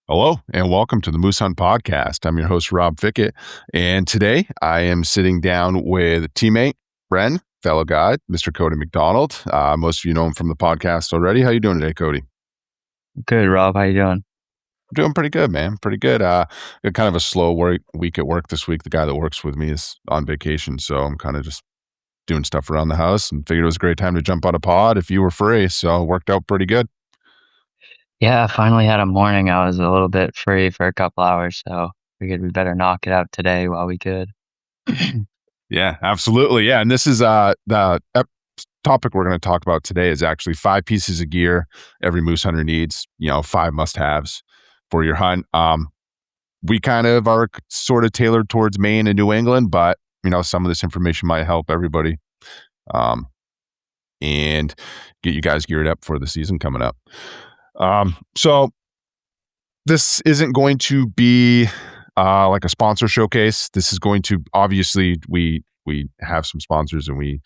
Hello and welcome to the Moose Hunt Podcast. I'm your host, Rob Fickett, and today I am sitting down with teammate, friend, fellow guide, Mr. Cody McDonald. Most of you know him from the podcast already. How you doing today, Cody? Good, Rob. How you doing? Doing pretty good, man. Pretty good. Got kind of a slow week at work this week. The guy that works with me is on vacation, so I'm kind of just doing stuff around the house and figured it was a great time to jump on a pod if you were free. So it worked out pretty good. Yeah, I finally had a morning. I was a little bit free for a couple hours, so figured we better knock it out today while we could. Yeah, absolutely. Yeah. And this is topic we're going to talk about today is actually 5 pieces of gear every moose hunter needs, 5 must-haves for your hunt. We kind of are sort of tailored towards Maine and New England, but some of this information might help everybody and get you guys geared up for the season coming up. So this isn't going to be like a sponsor showcase. This is going to, obviously, we have some sponsors and we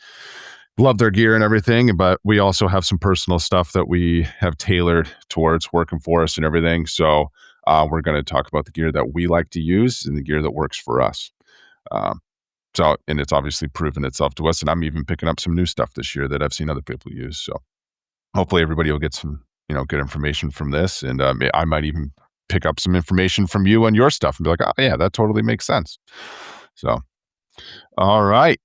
love their gear and everything, but we also have some personal stuff that we have tailored towards working for us and everything. So we're going to talk about the gear that we like to use and the gear that works for us. And it's obviously proven itself to us. And I'm even picking up some new stuff this year that I've seen other people use. So hopefully everybody will get some, good information from this. And I might even pick up some information from you on your stuff and be like, oh yeah, that totally makes sense. So, all right.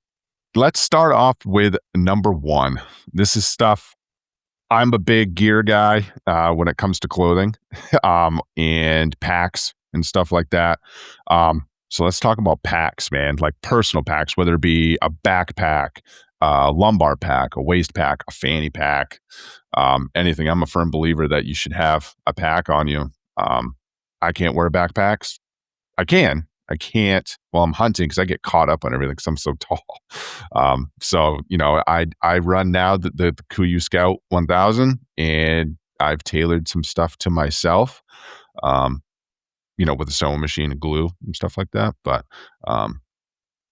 Let's start off with number 1. This is stuff. I'm a big gear guy when it comes to clothing and packs and stuff like that. So let's talk about packs, man, like personal packs, whether it be a backpack, a lumbar pack, a waist pack, a fanny pack, anything. I'm a firm believer that you should have a pack on you. I can't wear backpacks. I can't while I'm hunting because I get caught up on everything because I'm so tall. I run now the Kuiu Scout 1000, and I've tailored some stuff to myself, with a sewing machine and glue and stuff like that. But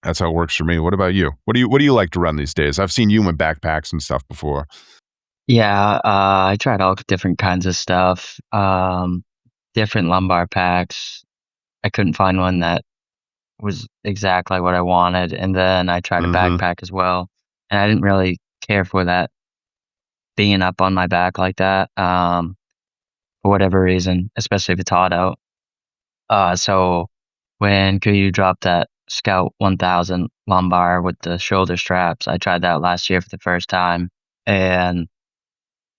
that's how it works for me. What about you? What do you like to run these days? I've seen you in backpacks and stuff before. Yeah, I tried all different kinds of stuff, different lumbar packs. I couldn't find one that was exactly what I wanted, and then I tried a backpack as well, and I didn't really care for that being up on my back like that, for whatever reason, especially if it's hot out. So when Kuiu dropped that Scout 1000 lumbar with the shoulder straps, I tried that last year for the first time, and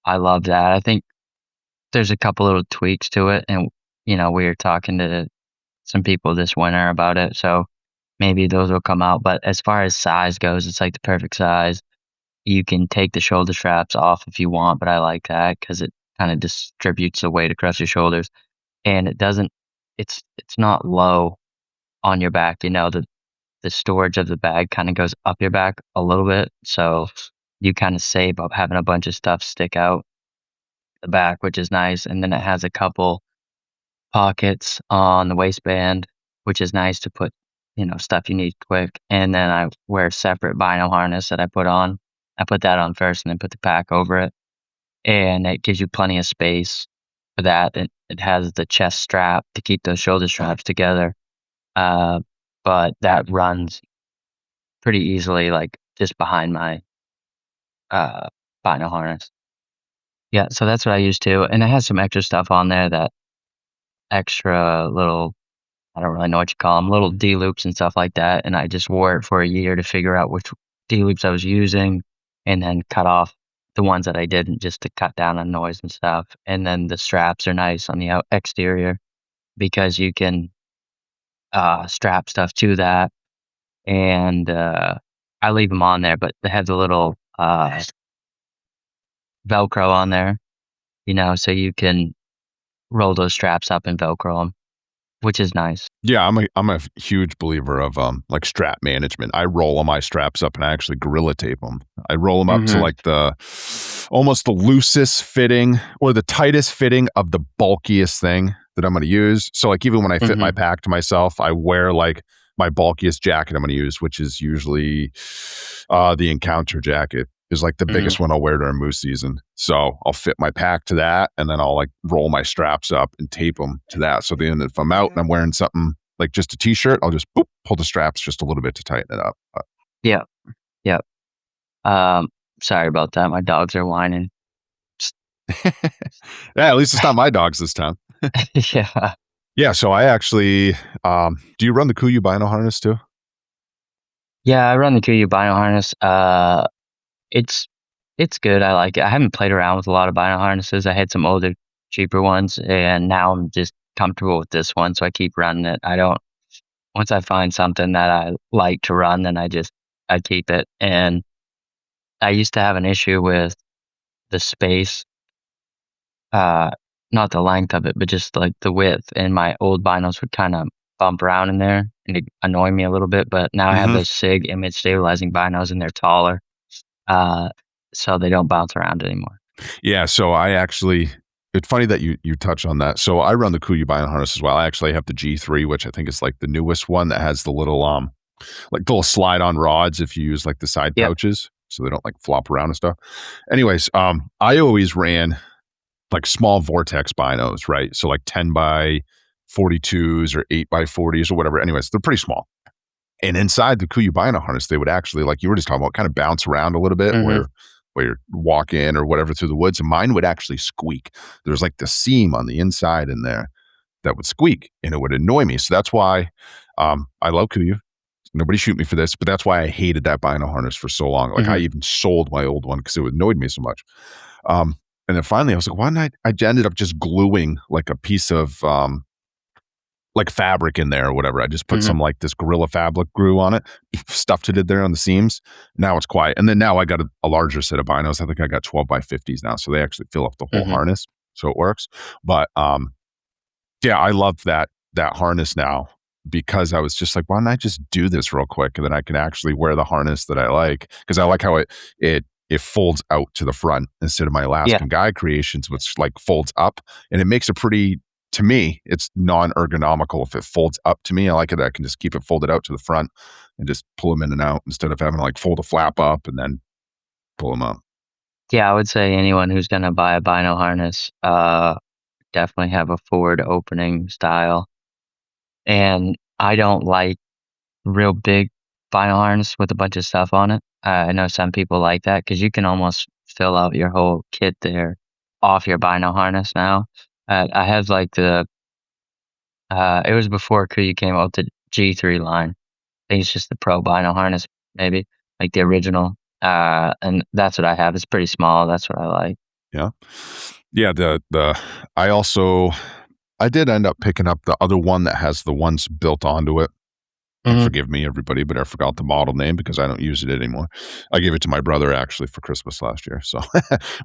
I love that. I think there's a couple little tweaks to it, and we were talking to some people this winter about it, so maybe those will come out. But as far as size goes, it's like the perfect size. You can take the shoulder straps off if you want, but I like that because it kind of distributes the weight across your shoulders, and it's not low on your back. The storage of the bag kind of goes up your back a little bit, so you kind of save up having a bunch of stuff stick out the back, which is nice. And then it has a couple pockets on the waistband, which is nice to put, stuff you need quick. And then I wear a separate vinyl harness that I put on. I put that on first and then put the pack over it. And it gives you plenty of space for that. It has the chest strap to keep those shoulder straps together. But that runs pretty easily, like just behind my vinyl harness. Yeah, so that's what I use too. And it has some extra stuff on there, that extra little, I don't really know what you call them, little D-loops and stuff like that. And I just wore it for a year to figure out which D-loops I was using and then cut off the ones that I didn't, just to cut down on noise and stuff. And then the straps are nice on the exterior because you can strap stuff to that. And I leave them on there, but they have the little Velcro on there, so you can roll those straps up and Velcro them, which is nice. Yeah, I'm a huge believer of like strap management. I roll all my straps up and I actually gorilla tape them. I roll them up to like almost the loosest fitting or the tightest fitting of the bulkiest thing that I'm going to use. So like even when I fit my pack to myself, I wear like my bulkiest jacket I'm going to use, which is usually the Encounter jacket. is like the biggest one I'll wear during moose season. So I'll fit my pack to that, and then I'll like roll my straps up and tape them to that. So then if I'm out and I'm wearing something like just a t-shirt, I'll just boop, pull the straps just a little bit to tighten it up. Yeah. Yep. Sorry about that. My dogs are whining. Yeah, at least it's not my dogs this time. Yeah. Yeah, so I actually, do you run the Kuiu Bino harness too? Yeah, I run the Kuiu Bino harness. It's it's good. I like it. I haven't played around with a lot of Bino harnesses. I had some older, cheaper ones, and now I'm just comfortable with this one, so I keep running it. I don't Once I find something that I like to run, then I keep it. And I used to have an issue with the space, uh, not the length of it, but just like the width. And my old binos would kind of bump around in there and it annoy me a little bit. But now I have those SIG image stabilizing binos and they're taller, so they don't bounce around anymore. Yeah, so I actually, it's funny that you touch on that. So I run the Kuiu Bino harness as well. I actually have the G3, which I think is like the newest one that has the little like the little slide on rods if you use like the side Yep. pouches so they don't like flop around and stuff. Anyways, I always ran like small vortex binos, right? So like 10 by 42s or 8 by 40s or whatever. Anyways, they're pretty small. And inside the Kuiu Bino harness, they would actually, like you were just talking about, kind of bounce around a little bit where you're walking or whatever through the woods. And mine would actually squeak. There's like the seam on the inside in there that would squeak and it would annoy me. So that's why I love Kuiu. Nobody shoot me for this, but that's why I hated that Bino harness for so long. Like I even sold my old one because it annoyed me so much. And then finally I was like, why didn't I ended up just gluing like a piece of like fabric in there or whatever. I just put some like this Gorilla Fabric glue on it, stuffed it in there on the seams. Now it's quiet. And then now I got a larger set of binos. I think I got 12 by 50s now. So they actually fill up the whole harness. So it works. But yeah, I love that harness now because I was just like, why don't I just do this real quick? And then I can actually wear the harness that I like. Because I like how it folds out to the front instead of my Alaskan Guide creations, which like folds up. And it makes a pretty, to me, it's non-ergonomical if it folds up to me. I like it. I can just keep it folded out to the front and just pull them in and out instead of having to like fold a flap up and then pull them up. Yeah, I would say anyone who's gonna buy a Bino harness, definitely have a forward opening style. And I don't like real big Bino harness with a bunch of stuff on it. I know some people like that because you can almost fill out your whole kit there off your Bino harness now. I have like it was before Kuiu came out with the G3 line. I think it's just the Pro Bino harness, maybe like the original. And that's what I have. It's pretty small. That's what I like. Yeah. Yeah. I did end up picking up the other one that has the ones built onto it. Forgive me, everybody, but I forgot the model name because I don't use it anymore. I gave it to my brother actually for Christmas last year. So,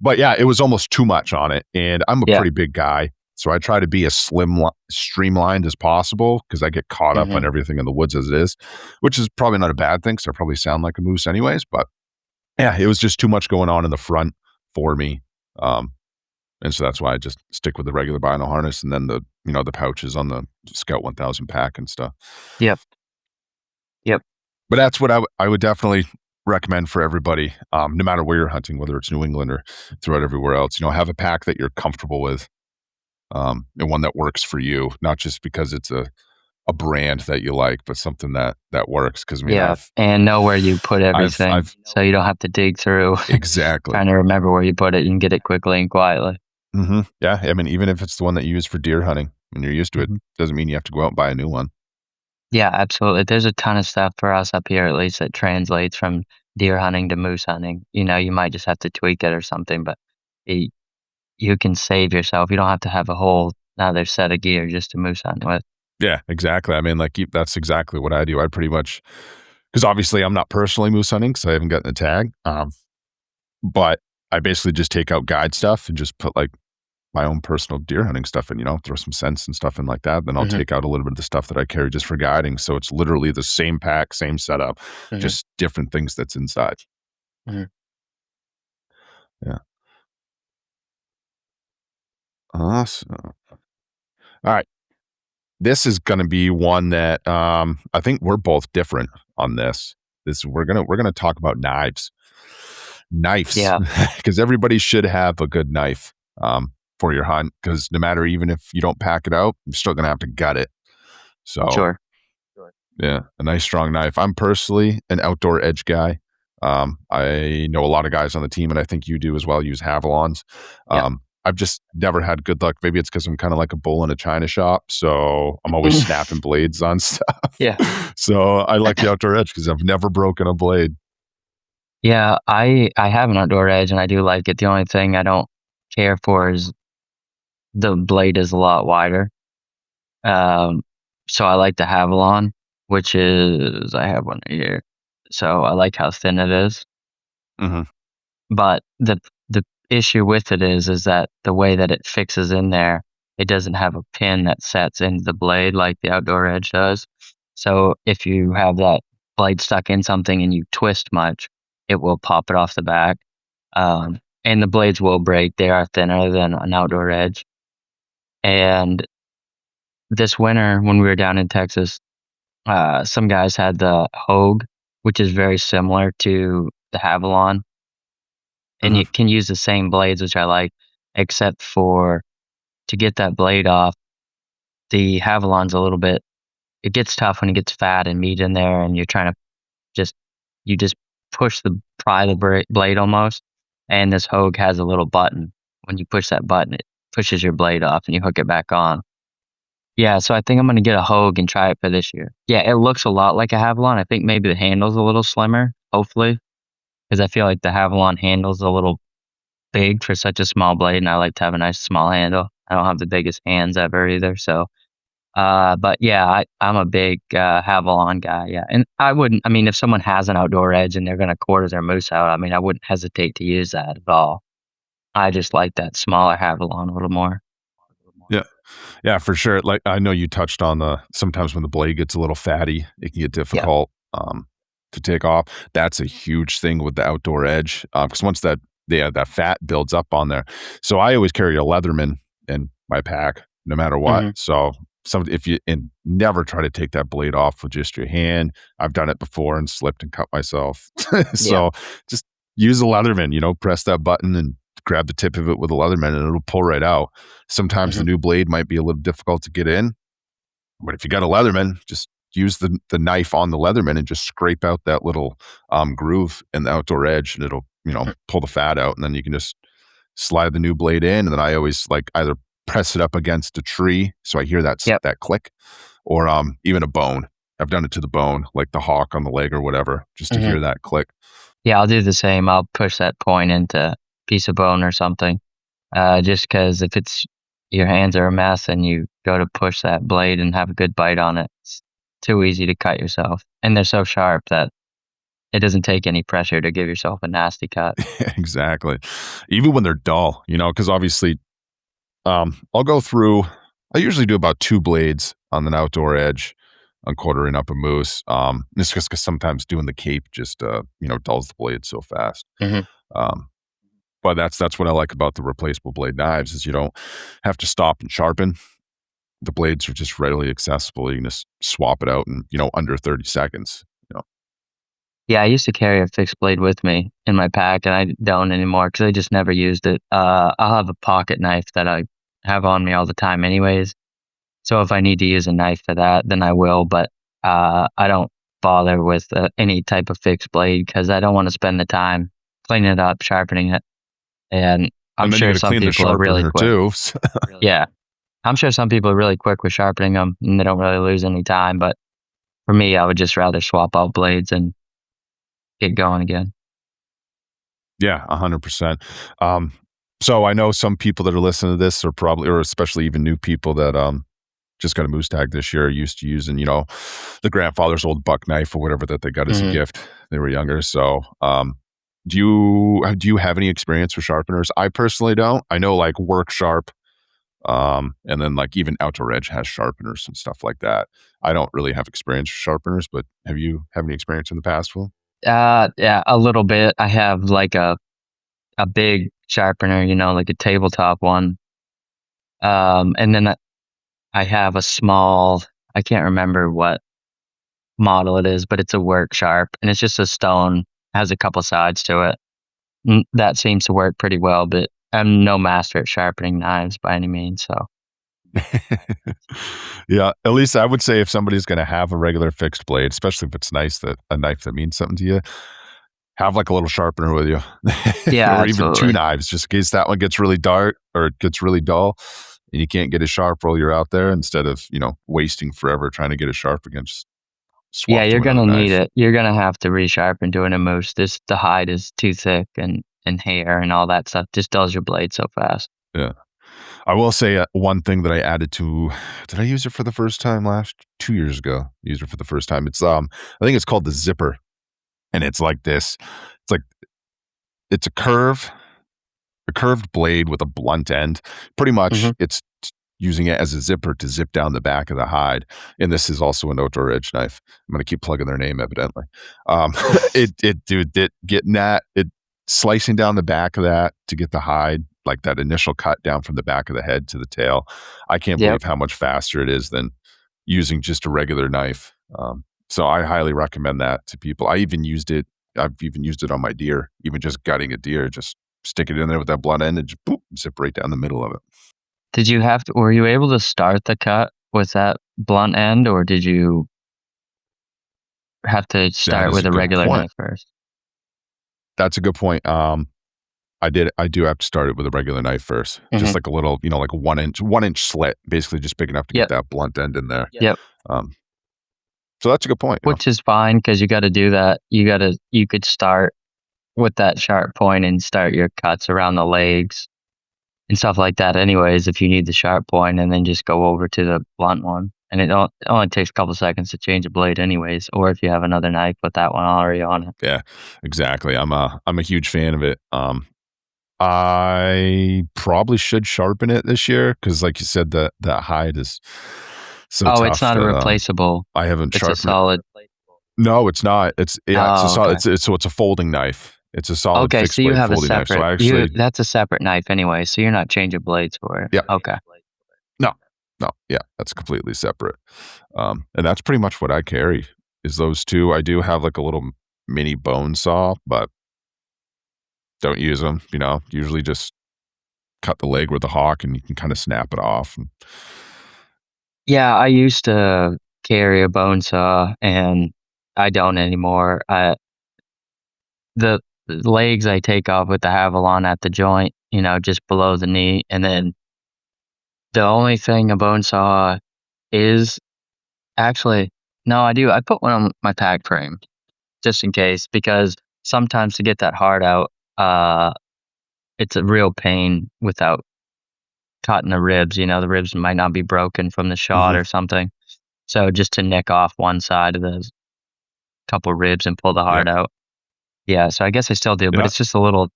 but yeah, it was almost too much on it. And I'm a pretty big guy. So I try to be as streamlined as possible because I get caught up on everything in the woods as it is, which is probably not a bad thing because I probably sound like a moose anyways. But yeah, it was just too much going on in the front for me. And so that's why I just stick with the regular Bino harness and then the pouches on the Scout 1000 pack and stuff. Yep. But that's what I would definitely recommend for everybody, no matter where you're hunting, whether it's New England or throughout everywhere else. Have a pack that you're comfortable with, and one that works for you, not just because it's a brand that you like, but something that works. Because and know where you put everything, so you don't have to dig through. Exactly. Trying to remember where you put it, you can get it quickly and quietly. Yeah, I mean, even if it's the one that you use for deer hunting, when you're used to it, doesn't mean you have to go out and buy a new one. Yeah, absolutely. There's a ton of stuff for us up here, at least, that translates from deer hunting to moose hunting. You might just have to tweak it or something, but you can save yourself. You don't have to have a whole another set of gear just to moose hunt with. Yeah, exactly. I mean, like that's exactly what I do. I pretty much, because obviously I'm not personally moose hunting because I haven't gotten a tag, but I basically just take out guide stuff and just put like my own personal deer hunting stuff and, throw some scents and stuff in like that. Then I'll take out a little bit of the stuff that I carry just for guiding. So it's literally the same pack, same setup, just different things that's inside. Yeah. Awesome. All right. This is going to be one that I think we're both different on this. We're gonna talk about knives. Knives, Yeah, because everybody should have a good knife for your hunt. Because no matter, even if you don't pack it out, you're still gonna have to gut it. So sure. yeah, a nice strong knife. I'm personally an outdoor edge guy. I know a lot of guys on the team, and I think you do as well, use Havalons. Yeah. I've just never had good luck. Maybe it's because I'm kind of like a bull in a china shop, so I'm always snapping blades on stuff. Yeah. So I like the outdoor edge because I've never broken a blade. Yeah, I have an outdoor edge and I do like it. The only thing I don't care for is the blade is a lot wider. Um, so I like the Havalon, which is I have one here. So I like how thin it is. Hmm. But the issue with it is that the way that it fixes in there, it doesn't have a pin that sets into the blade like the outdoor edge does. So if you have that blade stuck in something and you twist much, it will pop it off the back. And the blades will break. They are thinner than an outdoor edge. And this winter, when we were down in Texas, some guys had the Hogue, which is very similar to the Havalon, and Hmm. you can use the same blades, which I like, except for to get that blade off, the Havalon's a little bit. It gets tough when it gets fat and meat in there, and you're trying to just you just push the pry the blade almost. And this Hogue has a little button. When you push that button, it pushes your blade off, and you hook it back on. Yeah, so I think I'm gonna get a Hogue and try it for this year. Yeah, it looks a lot like a Havalon. I think maybe the handle's a little slimmer, hopefully, because I feel like the Havalon handle's a little big for such a small blade, and I like to have a nice small handle. I don't have the biggest hands ever either, so but yeah, I'm a big Havalon guy, yeah. And I mean, if someone has an outdoor edge and they're gonna quarter their moose out, I mean, I wouldn't hesitate to use that at all. I just like that smaller Havalon a little more. Yeah. Yeah, for sure. Like I know you touched on the sometimes when the blade gets a little fatty, it can get Yeah. difficult to take off. That's a huge thing with the outdoor edge because once that that fat builds up on there. So I always carry a Leatherman in my pack, no matter what. Mhm. So some if you and never try to take that blade off with just your hand. I've done it before and slipped and cut myself. Yeah. So just use a Leatherman. Press that button and grab the tip of it with a Leatherman, and it'll pull right out. Sometimes the Mhm. new blade might be a little difficult to get in, but if you got a Leatherman, just use the knife on the Leatherman and just scrape out that little groove in the outdoor edge, and it'll Mhm. pull the fat out, and then you can just slide the new blade in. And then I always like either press it up against a tree so I hear Yep. that click, or even a bone. I've done it to the bone, like the hawk on the leg or whatever, just to Mhm. hear that click. Yeah, I'll do the same. I'll push that point into a piece of bone or something. Just because if it's your hands are a mess and you go to push that blade and have a good bite on it, it's too easy to cut yourself. And they're so sharp that it doesn't take any pressure to give yourself a nasty cut. Exactly. Even when they're dull, because obviously I'll go through. I usually do about 2 blades on an outdoor edge on quartering up a moose. It's just because sometimes doing the cape just dulls the blade so fast. Mhm. Um, but that's what I like about the replaceable blade knives is you don't have to stop and sharpen. The blades are just readily accessible. You can just swap it out in under 30 seconds. Yeah, I used to carry a fixed blade with me in my pack, and I don't anymore because I just never used it. I'll have a pocket knife that I have on me all the time, anyways. So if I need to use a knife for that, then I will. But I don't bother with any type of fixed blade because I don't want to spend the time cleaning it up, sharpening it. And I'm And then you sure got to some clean the people are really sharpener quick. too. Yeah, I'm sure some people are really quick with sharpening them and they don't really lose any time. But for me, I would just rather swap out blades and get going again. Yeah, 100%. Um, so I know some people that are listening to this are probably, or especially even new people that just got a moose tag this year, are used to using the grandfather's old buck knife or whatever that they got as a Hmm. gift. They were younger. So do you have any experience with sharpeners? I personally don't. I know like Work Sharp, and then like even Outdoor Edge has sharpeners and stuff like that. I don't really have experience with sharpeners, but have you have any experience in the past, Will? Yeah, a little bit. I have like a big sharpener, like a tabletop one. And then I have a small, I can't remember what model it is, but it's a work sharp and it's just a stone, has a couple sides to it. that seems to work pretty well, but I'm no master at sharpening knives by any means, so. Yeah, at least I would say if somebody's gonna have a regular fixed blade, especially if it's nice that a knife that means something to you, have, like, a little sharpener with you, Yeah, or even 2 absolutely. knives just in case that one gets really dark or it gets really dull, and you can't get it sharp while you're out there instead of, wasting forever trying to get it sharp again, just Yeah, swap to you're another gonna need knife. it. You're gonna have to resharpen doing a moose. The hide is too thick and hair and all that stuff just dulls your blade so fast. Yeah. I will say, one thing that I added to did I use it for the first time last 2 years ago? Used it for the first time. I think it's called the zipper, and it's like this. It's like it's a curved blade with a blunt end. Pretty much, Mhm. it's using it as a zipper to zip down the back of the hide, and this is also an outdoor edge knife. I'm gonna keep plugging their name evidently. Um, getting that slicing down the back of that to get the hide, like that initial cut down from the back of the head to the tail. I can't Yep. believe how much faster it is than using just a regular knife. So I highly recommend that to people. I've even used it on my deer, even just gutting a deer, just stick it in there with that blunt end and just boop, zip right down the middle of it. Were you able to start the cut with that blunt end, or did you have to That start is with a a good regular point. knife first? That's a good point. I do have to start it with a regular knife first, just Mhm. like a little, like a 1-inch slit, basically just big enough to get Yep. that blunt end in there. Yep. Um, so that's a good point. Which is fine because you gotta do that. You could start with that sharp point and start your cuts around the legs and stuff like that anyways if you need the sharp point, and then just go over to the blunt one. And it only takes a couple seconds to change a blade anyways, or if you have another knife with that one already on it. Yeah, exactly. I'm a huge fan of it. I probably should sharpen it this year because, like you said, that hide is so Oh, it's tough not a that replaceable. I haven't It's a sharpened it. solid. No, it's not. It's a Oh, solid. okay. It's a folding knife. It's a solid Okay, so fixed you blade have a folding knife. So separate I you actually, that's a separate knife anyway, so you're not changing blades for it. yeah, Okay. no, no, yeah, that's completely separate. And that's pretty much what I carry is those two. I do have like a little mini bone saw, but don't use them. Usually just cut the leg with the hawk, and you can kind of snap it off. And Yeah, I used to carry a bone saw, and I don't anymore. The legs I take off with the Havalon at the joint, just below the knee, and then the only thing a bone saw is actually no, I do. I put one on my pack frame just in case because sometimes to get that heart out, uh, it's a real pain without cutting the ribs. The ribs might not be broken from the shot Mhm. or something. So just to nick off one side of the couple ribs and pull the Yeah, heart out. Yeah, so I guess I still do, but yeah. it's just a little.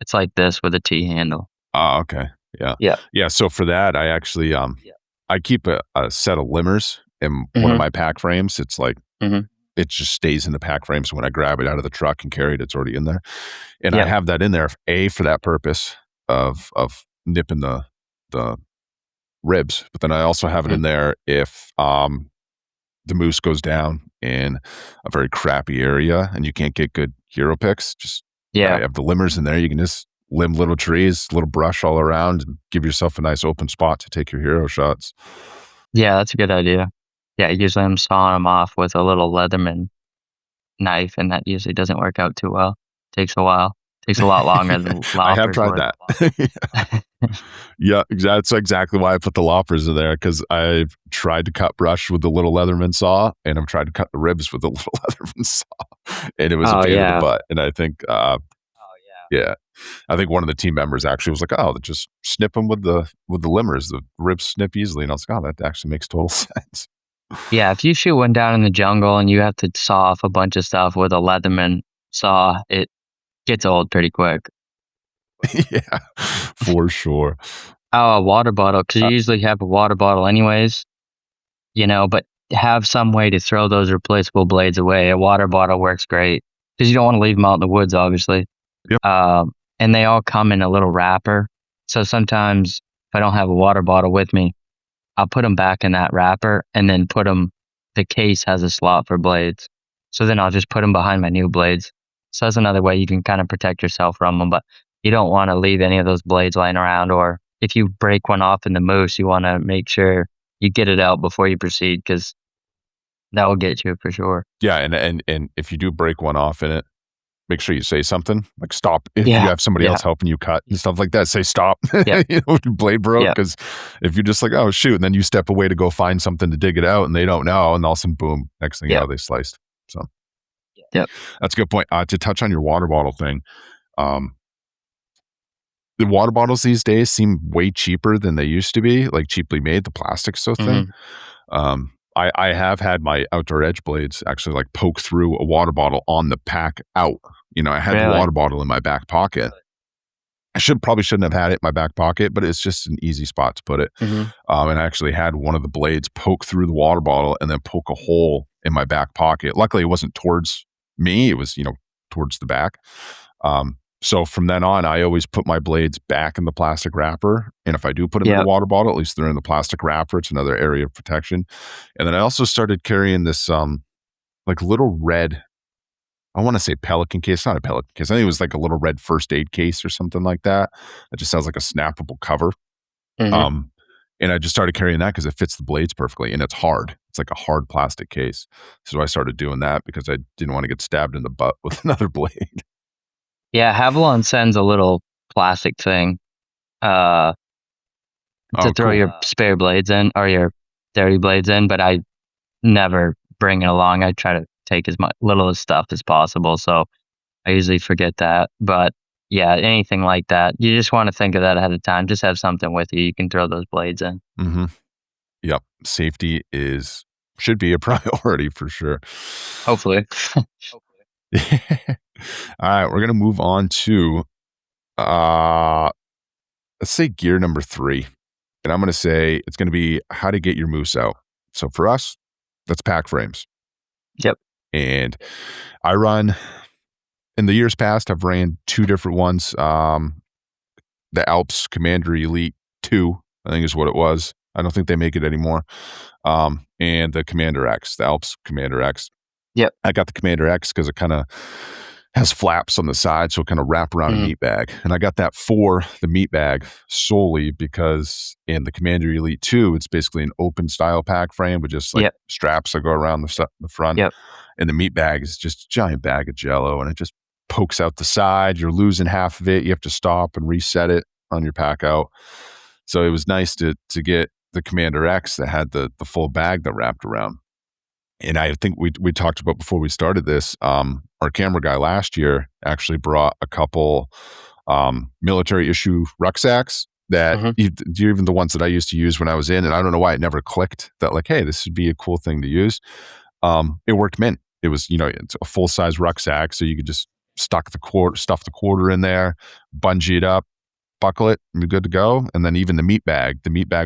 It's like this with a T handle. Oh, okay. Yeah. Yeah. Yeah, so for that, I actually, I keep a set of limbers in one of Mhm. my pack frames. It's like Mhm. it just stays in the pack frame, so when I grab it out of the truck and carry it, it's already in there, and I Yep. have that in there, A, for that purpose of nipping the ribs, but then I also have it Mhm. in there if, the moose goes down in a very crappy area and you can't get good hero picks, just I Yeah. have the limbers in there. You can just limb little trees, little brush all around, and give yourself a nice open spot to take your hero shots. Yeah, that's a good idea. Yeah, usually I'm sawing them off with a little Leatherman knife, and that usually doesn't work out too well. Takes a while. Takes a lot longer than I have loppers tried would. that. Yeah, that's exactly why I put the loppers in there because I've tried to cut brush with the little Leatherman saw, and I've tried to cut the ribs with the little Leatherman saw, and it was a Oh, pain in the yeah. butt. And I think, yeah, I think one of the team members actually was like, "Oh, just snip them with the limbers. The ribs snip easily." And I was like, "Oh, that actually makes total sense." Yeah, if you shoot one down in the jungle and you have to saw off a bunch of stuff with a Leatherman saw, it gets old pretty quick. Yeah, for sure. Oh, a water bottle, because you Uh, usually have a water bottle anyways, but have some way to throw those replaceable blades away. A water bottle works great because you don't want to leave them out in the woods, obviously. yep. And they all come in a little wrapper. So sometimes if I don't have a water bottle with me, I'll put them back in that wrapper and then the case has a slot for blades. So then I'll just put them behind my new blades. So that's another way you can kind of protect yourself from them. But you don't want to leave any of those blades lying around, or if you break one off in the moose, you want to make sure you get it out before you proceed, because that will get you for sure. Yeah, and if you do break one off in it, make sure you say something like stop. If you Yeah, have somebody yeah, else helping you cut and stuff like that, say stop. yeah, You know, your blade broke, yeah, because if you're just like, oh shoot, and then you step away to go find something to dig it out, and they don't know, and all of a sudden, boom, next thing you yeah, know, they sliced. So yeah. that's a good point. To touch on your water bottle thing, um, the water bottles these days seem way cheaper than they used to be, like cheaply made. The plastic's so thin. Hmm. I have had my outdoor edge blades actually like poke through a water bottle on the pack out. You know, I had the Really? water bottle in my back pocket. I probably shouldn't have had it in my back pocket, but it's just an easy spot to put it. Hmm. And I actually had one of the blades poke through the water bottle and then poke a hole in my back pocket. Luckily, it wasn't towards me; it was, towards the back. So from then on, I always put my blades back in the plastic wrapper. And if I do put them in the Yeah. water bottle, at least they're in the plastic wrapper. It's another area of protection. And then I also started carrying this like little red, I want to say Pelican case, not a Pelican case. I think it was like a little red first aid case or something like that. It just has like a snappable cover. Hmm. Um, and I just started carrying that because it fits the blades perfectly and it's hard. It's like a hard plastic case. So I started doing that because I didn't want to get stabbed in the butt with another blade. Yeah, Havalon sends a little plastic thing uh, to Oh, throw cool. your spare blades in, or your dirty blades in, but I never bring it along. I try to take as much little as stuff as possible, so I usually forget that. But yeah, anything like that, you just want to think of that ahead of time. Just have something with you. You can throw those blades in. Hmm. Yep. Safety should be a priority for sure. Hopefully. All right, we're gonna move on to uh let's say gear number 3. And I'm gonna say it's gonna be how to get your moose out. So for us, that's pack frames. Yep. And I run in the years past, I've ran 2 different ones. The Alps Commander Elite 2, I think is what it was. I don't think they make it anymore. And the Commander X, the Alps Commander X. Yep. I got the Commander X because it kind of has flaps on the side, so it kind of wrap around a Hmm. meat bag. And I got that for the meat bag solely because in the Commander Elite 2, it's basically an open style pack frame with just like Yep. straps that go around the front. Yep. And the meat bag is just a giant bag of Jello, and it just pokes out the side. You're losing half of it. You have to stop and reset it on your pack out. So it was nice to get the Commander X that had the full bag that wrapped around. And I think we talked about before we started this. Our camera guy last year actually brought a couple military issue rucksacks that Hmm. even the ones that I used to use when I was in, and I don't know why it never clicked that like, hey, this would be a cool thing to use. It worked mint. It was, it's a full size rucksack, so you could just stuff the quarter in there, bungee it up, buckle it, and you're good to go. And then even the meat bag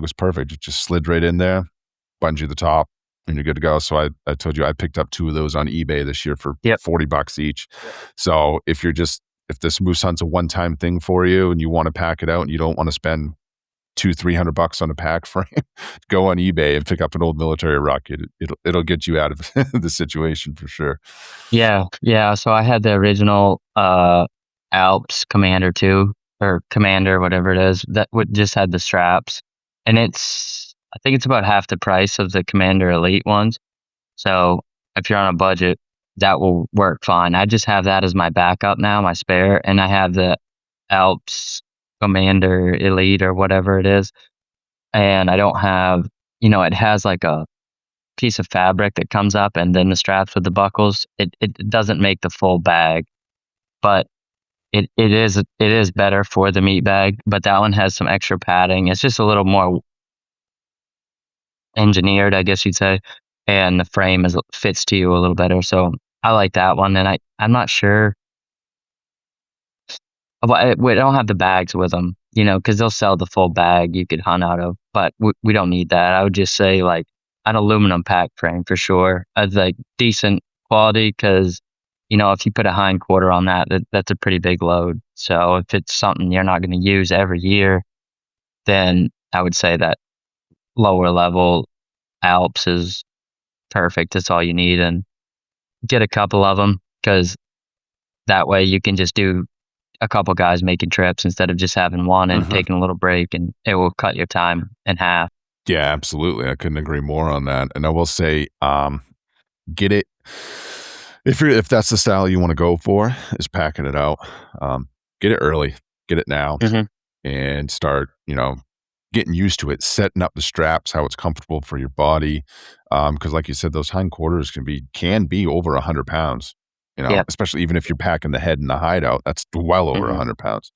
was perfect. It just slid right in there, bungee the top, and you're good to go. So I told you I picked up 2 of those on eBay this year for Yep. $40 each. So if this moose hunt's a one-time thing for you and you want to pack it out and you don't want to spend $200-300 on a pack frame, go on eBay and pick up an old military ruck. It'll get you out of the situation for sure. Yeah. Yeah. So I had the original Alps Commander 2, or Commander, whatever it is, that would just had the straps, and I think it's about half the price of the Commander Elite ones. So if you're on a budget, that will work fine. I just have that as my backup now, my spare, and I have the Alps Commander Elite or whatever it is, and I don't have, it has like a piece of fabric that comes up and then the straps with the buckles. It doesn't make the full bag, but it is better for the meat bag. But that one has some extra padding. It's just a little more engineered, I guess you'd say, and the frame fits to you a little better. So I like that one, and I'm not sure. We don't have the bags with them, because they'll sell the full bag you could hunt out of, but we don't need that. I would just say like an aluminum pack frame for sure, as like decent quality, because if you put a hind quarter on that's a pretty big load. So if it's something you're not going to use every year, then I would say that lower level Alps is perfect. That's all you need, and get a couple of them because That way you can just do a couple guys making trips instead of just having one and Mhm. taking a little break, and it will cut your time in half. Yeah, absolutely. I couldn't agree more on that. And I will say, get it if that's the style you wanna go for, is packing it out. Get it early, get it now, Mhm. and start, getting used to it, setting up the straps, how it's comfortable for your body. Because like you said, those hindquarters can be over 100 pounds, Yep. especially even if you're packing the head in the hideout, that's well over Mhm. 100 pounds.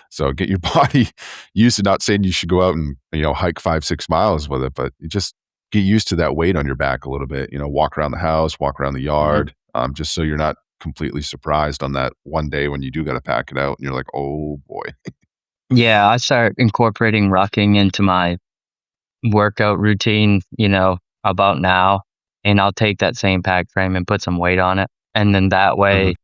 So get your body used to, not saying you should go out and, hike 5, 6 miles with it, but you just get used to that weight on your back a little bit, walk around the house, walk around the Mhm. yard, just so you're not completely surprised on that one day when you do gotta pack it out and you're like, "Oh boy." Yeah, I start incorporating rucking into my workout routine, about now, and I'll take that same pack frame and put some weight on it. And then that Mhm. way,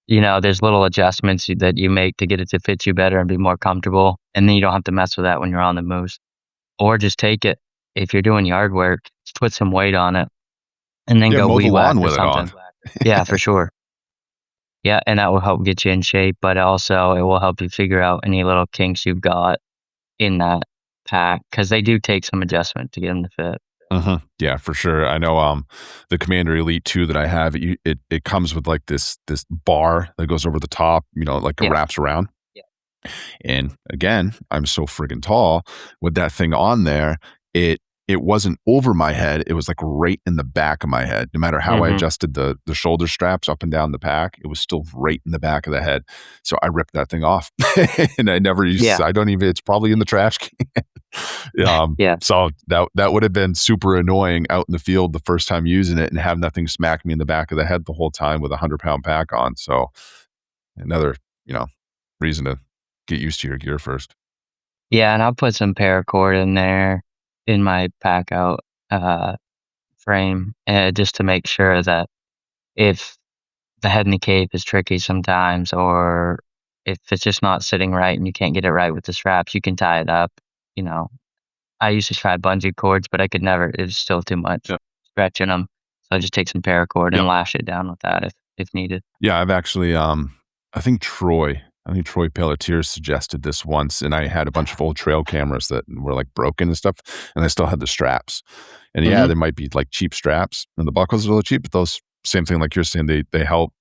there's little adjustments that you make to get it to fit you better and be more comfortable. And then you don't have to mess with that when you're on the moose. Or just take it if you're doing yard work, just put some weight on it and then Yeah, go mow the weed whack lawn or with it on. something. Yeah, for sure. Yeah, and that will help get you in shape, but also it will help you figure out any little kinks you've got in that pack because they do take some adjustment to get them to fit. Mhm. Yeah, for sure. I know, the Commander Elite 2 that I have, it comes with, like, this bar that goes over the top, like, it Yeah. wraps around. And again, I'm so friggin' tall, with that thing on there, it it wasn't over my head, it was, like, right in the back of my head. No matter how I Mhm. adjusted the shoulder straps up and down the pack, it was still right in the back of the head. So I ripped that thing off, and Yeah. I don't even, it's probably in the trash can. Yeah. So that would have been super annoying out in the field the first time using it and have nothing smack me in the back of the head the whole time with a 100-pound pack on. So another, you know, reason to get used to your gear first. Yeah, and I'll put some paracord in there in my pack out, uh, frame, just to make sure that if the head in the cape is tricky sometimes, or if it's just not sitting right and you can't get it right with the straps, you can tie it up, you know. I used to try bungee cords, but I could never, it was still too much Yep. stretching them. So I just take some paracord and Yep. lash it down with that if needed. Yeah, I've actually, I think Troy Pelletier suggested this once, and I had a bunch of old trail cameras that were, like, broken and stuff, and I still had the straps. And yeah, Mhm. there might be, like, cheap straps, and the buckles are really cheap, but those, same thing like you're saying, they help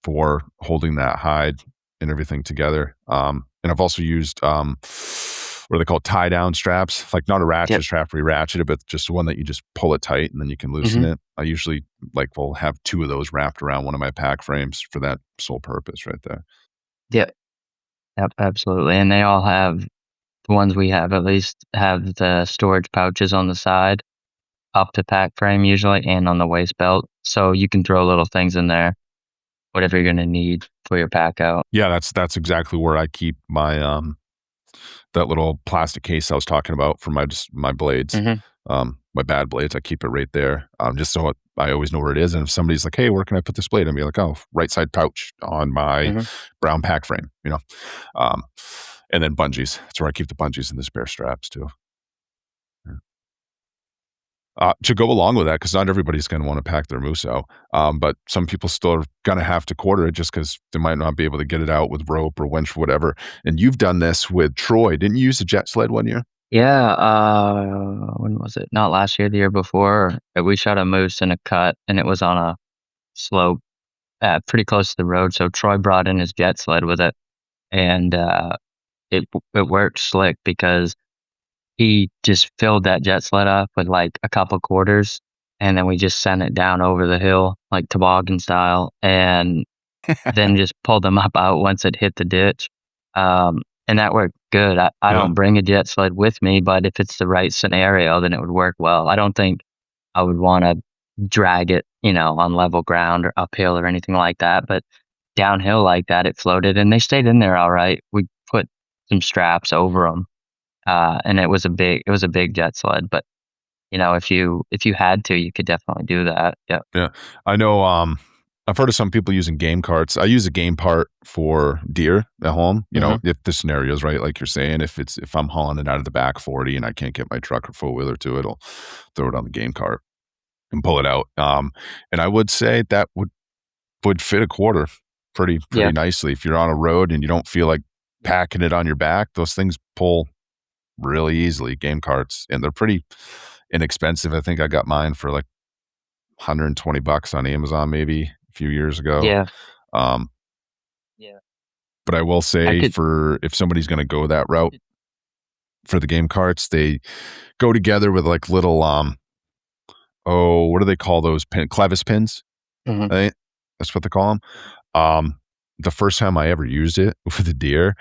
for holding that hide and everything together. And I've also used, what are they called? Tie down straps, like not a Yep. ratchet strap where you ratchet it, but just one that you just pull it tight and then you can loosen Mhm. it. I usually will have two of those wrapped around one of my pack frames for that sole purpose right there. Yep. Yep, absolutely, and they all have the ones we have at least have the storage pouches on the side, up the pack frame usually, and on the waist belt, so you can throw little things in there, whatever you're gonna need for your pack out. Yeah, that's exactly where I keep my, that little plastic case I was talking about for my blades, Mhm. my bad blades. I keep it right there, just so I always know where it is. And if somebody's like, "Hey, where can I put this blade?" I'll be like, "Oh, right side pouch on my Mhm. brown pack frame," Um, and then bungees. That's where I keep the bungees and the spare straps too. Yeah. To go along with that, because not everybody's going to want to pack their moose out, but some people still are going to have to quarter it just because they might not be able to get it out with rope or winch or whatever. And you've done this with Troy. Didn't you use a jet sled one year? Yeah, when was it? Not last year, the year before, we shot a moose in a cut, and it was on a slope, pretty close to the road, so Troy brought in his jet sled with it, and, it worked slick because he just filled that jet sled up with, like, a couple quarters, and then we just sent it down over the hill, like toboggan style, and then just pulled them up out once it hit the ditch. And that worked good. I Yeah. don't bring a jet sled with me, but if it's the right scenario, then it would work well. I don't think I would wanna drag it, on level ground or uphill or anything like that, but downhill like that, it floated, and they stayed in there alright. We put some straps over them, and it was a big jet sled, but, if you had to, you could definitely do that. Yep. Yeah. I know, I've heard of some people using game carts. I use a game part for deer at home, Mhm. if the scenario's right, like you're saying, if I'm hauling it out of the back 40 and I can't get my truck or four-wheeler to it, I'll throw it on the game cart and pull it out. And I would say that would fit a quarter. pretty Yeah. nicely. If you're on a road and you don't feel like packing it on your back, those things pull really easily, game carts, and they're pretty inexpensive. I think I got mine for like $120 on Amazon maybe a few years ago. Yeah. Um, Yeah. but I will I say could. for if somebody's going to go that route for the game carts, they go together with like little oh, what do they call those clevis pins? Mhm. I think that's what they call them. Um, the first time I ever used it with a deer,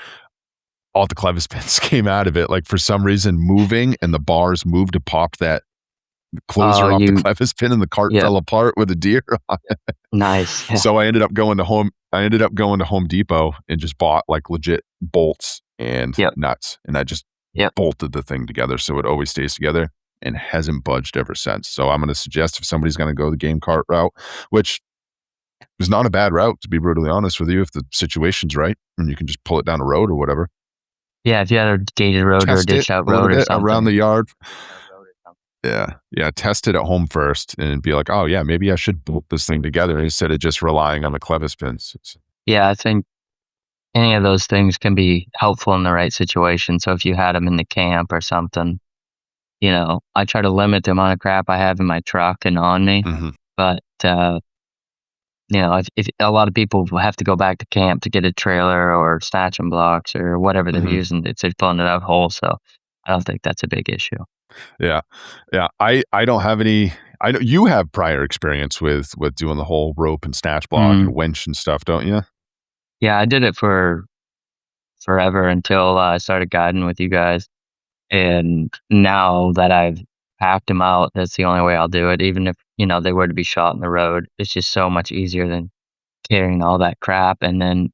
all the clevis pins came out of it. Like for some reason, moving and the bars moved to pop that Oh, closer off the you. clevis pin, and the cart Yeah. fell apart with a deer on it. Nice. Yeah. So I ended up going to Home Depot and just bought like legit bolts and Yep. nuts, and I just Yep. bolted the thing together so it always stays together and hasn't budged ever since. So I'm going to suggest if somebody's going to go the game cart route, which is not a bad route, to be brutally honest with you, if the situation's right and you can just pull it down a road or whatever. Yeah, if you had a gated road or a Test it ditched out a little road or bit around something. the yard. Yeah. Yeah. Test it at home first and be like, oh, yeah, maybe I should bolt this thing together instead of just relying on the clevis pins. Yeah, I think any of those things can be helpful in the right situation. So if you had them in the camp or something, I try to limit the amount of crap I have in my truck and on me. Mhm. But, if a lot of people have to go back to camp to get a trailer or snatching blocks or whatever they're Mhm. using, it's pulling it out whole. So I don't think that's a big issue. Yeah. Yeah. I don't have any. I know you have prior experience with doing the whole rope and snatch block Mm. and winch and stuff, don't you? Yeah, I did it for forever until I started guiding with you guys. And now that I've packed them out, that's the only way I'll do it. Even if, they were to be shot in the road, it's just so much easier than carrying all that crap and then,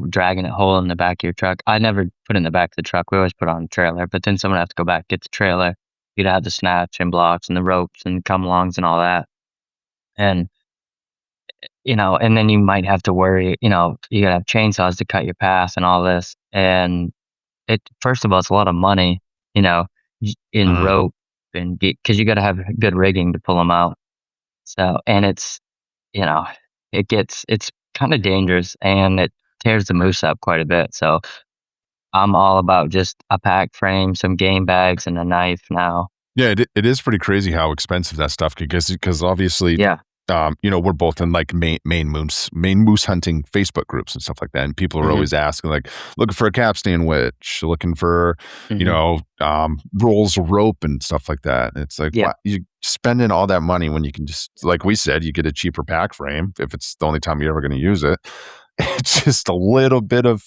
dragging it whole in the back of your truck. I never put it in the back of the truck. We always put it on a trailer, but then someone has to go back, get the trailer. You'd have the snatch and blocks and the ropes and come alongs and all that. And, and then you might have to worry, you gotta have chainsaws to cut your path and all this. And first of all, it's a lot of money, you know, in Mhm. rope and because you got to have good rigging to pull them out. So, and you know, it's kind of dangerous and it tears the moose up quite a bit. So I'm all about just a pack frame, some game bags, and a knife now. Yeah, it is pretty crazy how expensive that stuff because obviously, Yeah. we're both in like Maine moose hunting Facebook groups and stuff like that, and people are Hmm. always asking like looking for a capstan witch, looking for Hmm. rolls of rope and stuff like that. And it's like, Yeah. why you spending all that money when you can just, like we said, you get a cheaper pack frame if it's the only time you're ever going to use it. It's just a little bit of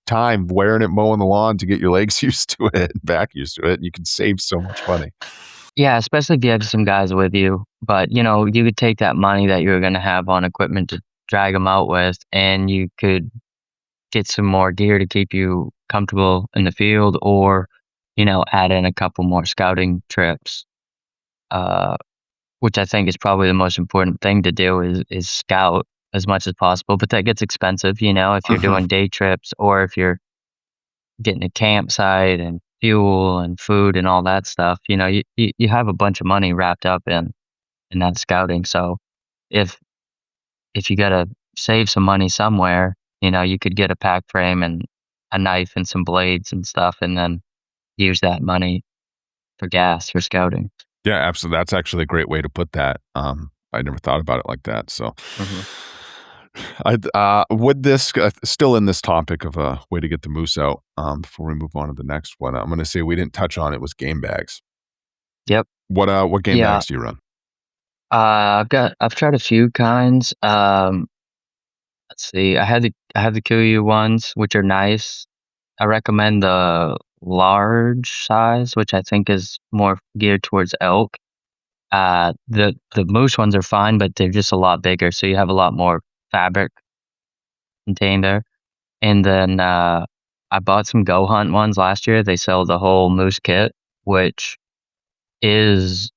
time wearing it, mowing the lawn to get your legs used to it, back used to it. You can save so much money. Yeah, especially if you have some guys with you. But, you could take that money that you're going to have on equipment to drag them out with, and you could get some more gear to keep you comfortable in the field or, add in a couple more scouting trips, uh, which I think is probably the most important thing to do is scout as much as possible. But that gets expensive, if you're Mhm. doing day trips or if you're getting a campsite and fuel and food and all that stuff. You have a bunch of money wrapped up in that scouting. So if if you gotta save some money somewhere, you could get a pack frame and a knife and some blades and stuff, and then use that money for gas for scouting. Yeah, absolutely. That's actually a great way to put that. I never thought about it like that. So, Mhm. with this still in this topic of a way to get the moose out, before we move on to the next one, I'm going to say we didn't touch on it was game bags. Yep. What game Yeah. bags do you run? I've tried a few kinds. Let's see. I have the Kuiu ones, which are nice. I recommend the large size, which I think is more geared towards elk. The moose ones are fine, but they're just a lot bigger, so you have a lot more fabric contained there. And then I bought some Go Hunt ones last year. They sell the whole moose kit, which is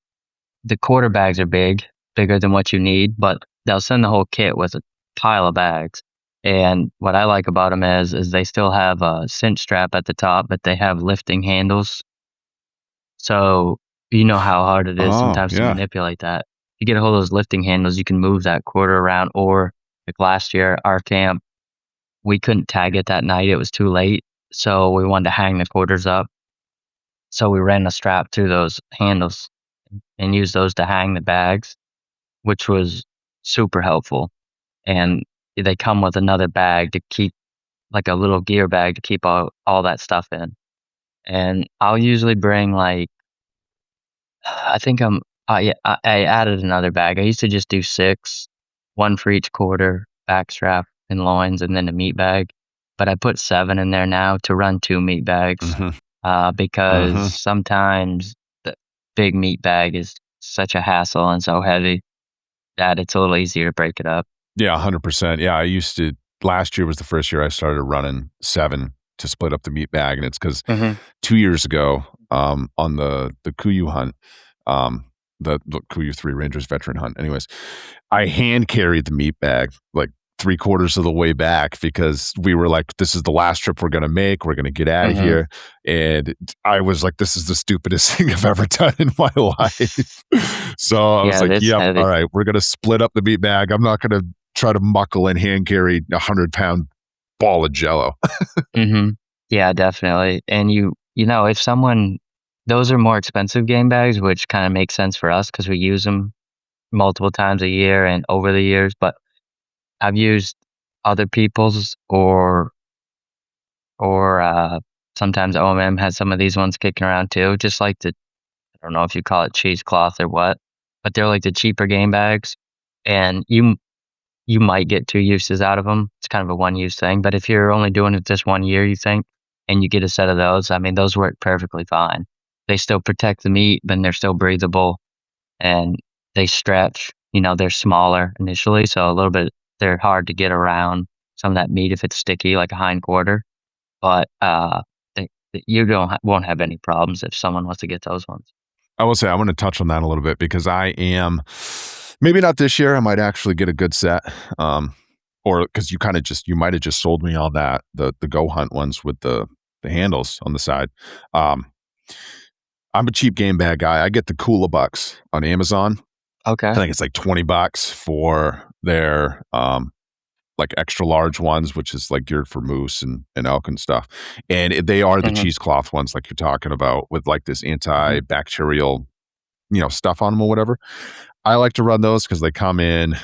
the quarter bags are bigger than what you need, but they'll send the whole kit with a pile of bags. And what I like about them is they still have a cinch strap at the top, but they have lifting handles. So you know how hard it is Oh, sometimes to yeah. manipulate that. You get a hold of those lifting handles, you can move that quarter around. Or like last year, our camp we couldn't tag it that night. It was too late. So we wanted to hang the quarters up. So we ran a strap through those handles and used those to hang the bags, which was super helpful. And they come with another bag to keep, like a little gear bag to keep all that stuff in. And I'll usually bring like, I think yeah, I added another bag. I used to just do 6, one for each quarter, back strap and loins, and then a meat bag. But I put 7 in there now to run 2 meat bags, Mhm. because Mhm. sometimes the big meat bag is such a hassle and so heavy that it's a little easier to break it up. Yeah, 100%. Yeah, I used to last year was the first year I started running 7 to split up the meat bag, and it's because Mhm. 2 years ago, on the Kuyu hunt, the Kuyu 3 Rangers veteran hunt anyways, I hand carried the meat bag, like, 3/4 of the way back because we were like, "This is the last trip we're gonna make, we're gonna get out of Mhm. here," and I was like, "This is the stupidest thing I've ever done in my life." So, I was Yeah, like, it's "Yep, heavy. alright, we're gonna split up the meat bag, I'm not gonna try to muckle and hand carry a 100-pound ball of Jello." Mhm. Yeah, definitely. And if someone those are more expensive game bags, which kinda makes sense for us because we use them multiple times a year and over the years, but I've used other people's or sometimes OMM has some of these ones kicking around too, just like I don't know if you call it cheesecloth or what, but they're like the cheaper game bags, and you might get 2 uses out of them. It's kind of a one-use thing, but if you're only doing it this 1 year, you think, and you get a set of those, I mean, those work perfectly fine. They still protect the meat, but they're still breathable, and they stretch. They're smaller initially, so a little bit they're hard to get around some of that meat if it's sticky, like a hind quarter, but, you won't have any problems if someone wants to get those ones. I will say I wanna touch on that a little bit because I am maybe not this year, I might actually get a good set, or because you might have just sold me on that, the Go Hunt ones with the handles on the side. Um, I'm a cheap game bag guy, I get the Kula Bucks on Amazon. I Okay. think it's like $20 for their, like, extra large ones, which is, like, geared for moose and elk and stuff, and they are the Mhm, cheesecloth ones like you're talking about with, like, this mhm. antibacterial, stuff on them or whatever. I like to run those because they come in,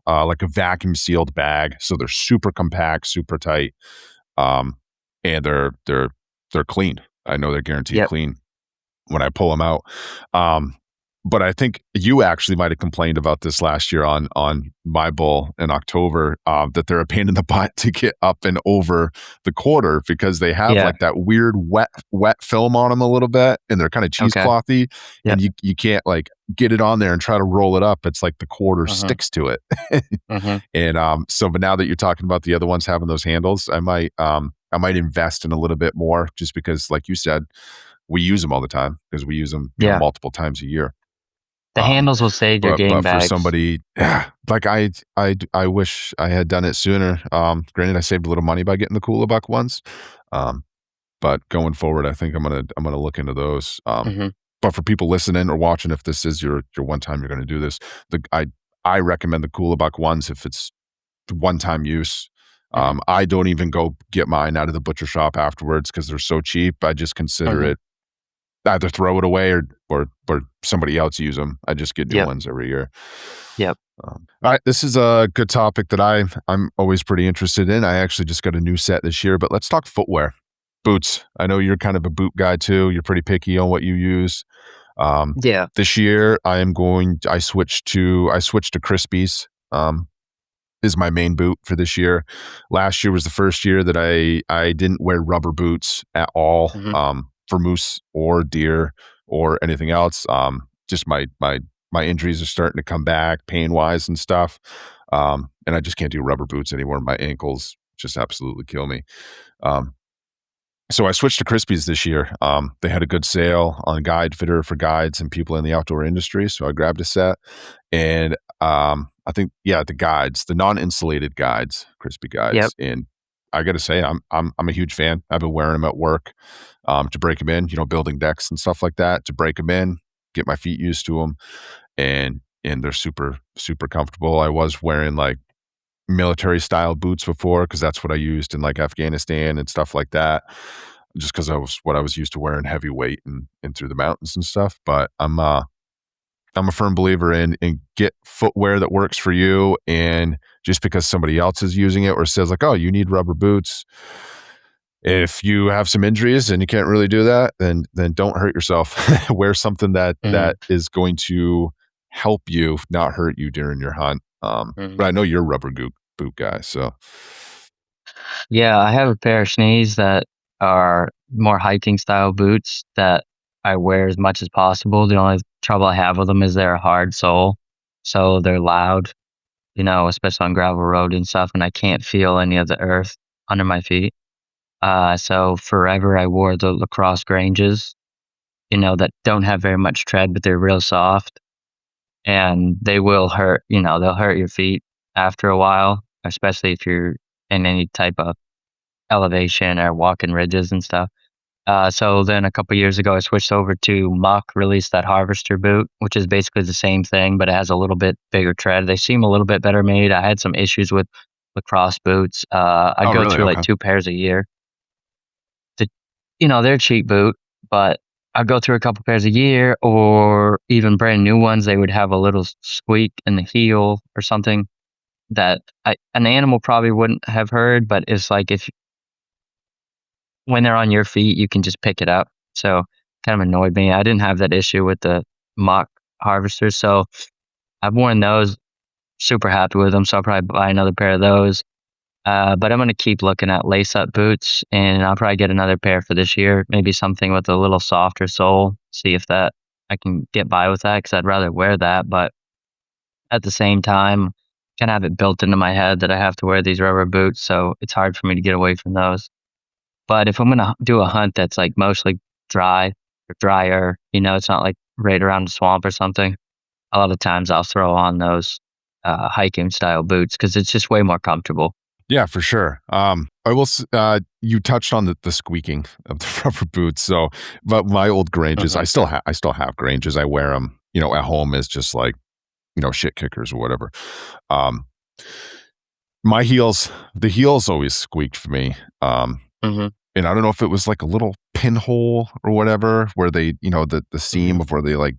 like a vacuum sealed bag, so they're super compact, super tight, um, and they're clean. I know they're guaranteed Yep. clean when I pull them out. Um, but I think you actually might have complained about this last year on my bull in October, that they're a pain in the butt to get up and over the quarter because they have Yeah. like that weird wet film on them a little bit, and they're kind of Okay. cheeseclothy, Yep. and you can't like get it on there and try to roll it up. It's like the quarter Mhm, sticks to it. mhm. And so, but now that you're talking about the other ones having those handles, I might invest in a little bit more just because, like you said, we use them all the time because we use them, Yeah. multiple times a year. The Um, handles will save your but game for bags. somebody, like I wish I had done it sooner. Granted, I saved a little money by getting the Cooler Buck ones. Um, but going forward, I think I'm gonna look into those. Mhm, But for people listening or watching, if this is your one time you're gonna do this, the I recommend the Cooler Buck ones if it's one-time use. mhm, I don't even go get mine out of the butcher shop afterwards because 'cause they're so cheap. I just consider mhm. it either throw it away or somebody else use them. I just get new Yep, ones every year. yep. Alright, this is a good topic that I'm always pretty interested in. I actually just got a new set this year, but let's talk footwear. Boots. I know you're kind of a boot guy too. You're pretty picky on what you use. Um, Yeah. this year I switched to Crispies. Is my main boot for this year. Last year was the first year that I didn't wear rubber boots at all, Mhm, for moose or deer or anything else. Just my injuries are starting to come back pain-wise and stuff, and I just can't do rubber boots anymore. My ankles just absolutely kill me. Um, so I switched to Crispies this year. They had a good sale on Guide Fitter for guides and people in the outdoor industry, so I grabbed a set, and, I think yeah, the guides, the non-insulated guides, Crispy yep. guides, and I gotta say, I'm a huge fan. I've been wearing them at work, to break them in, building decks and stuff like that, to break them in, get my feet used to them, and they're super, super comfortable. I was wearing, like, military style boots before because that's what I used in like Afghanistan and stuff like that. Just because I was what I was used to wearing heavyweight and through the mountains and stuff. But I'm a firm believer in get footwear that works for you, and just because somebody else is using it or says like, oh, you need rubber boots. If you have some injuries and you can't really do that, then don't hurt yourself. Wear something that Mhm, is going to help you, not hurt you during your hunt. mhm. But I know you're a rubber boot guy, so Yeah, I have a pair of Schnees that are more hiking style boots that I wear as much as possible. The only trouble I have with them is they're a hard sole, so they're loud, especially on gravel road and stuff, and I can't feel any of the earth under my feet. So forever I wore the lacrosse Granges, that don't have very much tread, but they're real soft, and they will hurt. They'll hurt your feet after a while, especially if you're in any type of elevation or walking ridges and stuff. So then a couple years ago, I switched over to Muck released that Harvester boot, which is basically the same thing, but it has a little bit bigger tread. They seem a little bit better made. I had some issues with lacrosse boots. I'd oh go really? through like Okay. 2 pairs a year. The, they're a cheap boot, but I'd go through a couple pairs a year, or even brand new ones. They would have a little squeak in the heel or something that an animal probably wouldn't have heard, but it's like if when they're on your feet, you can just pick it up. So kind of annoyed me. I didn't have that issue with the mock harvesters, so I've worn those. Super happy with them, so I'll probably buy another pair of those. But I'm gonna keep looking at lace up boots, and I'll probably get another pair for this year. Maybe something with a little softer sole. See if that I can get by with that because I'd rather wear that. But at the same time, kind of have it built into my head that I have to wear these rubber boots, so it's hard for me to get away from those. But if I'm gonna do a hunt that's like mostly dry or drier, it's not like right around the swamp or something. A lot of times I'll throw on those hiking style boots because it's just way more comfortable. Yeah, for sure. You touched on the squeaking of the rubber boots. So, but my old Granges, Hmm. I still have Granges. I wear them, at home as just like, shit kickers or whatever. Um, the heels always squeaked for me. Hmm. And I don't know if it was like a little pinhole or whatever, where they, the seam Hmm. of where they like,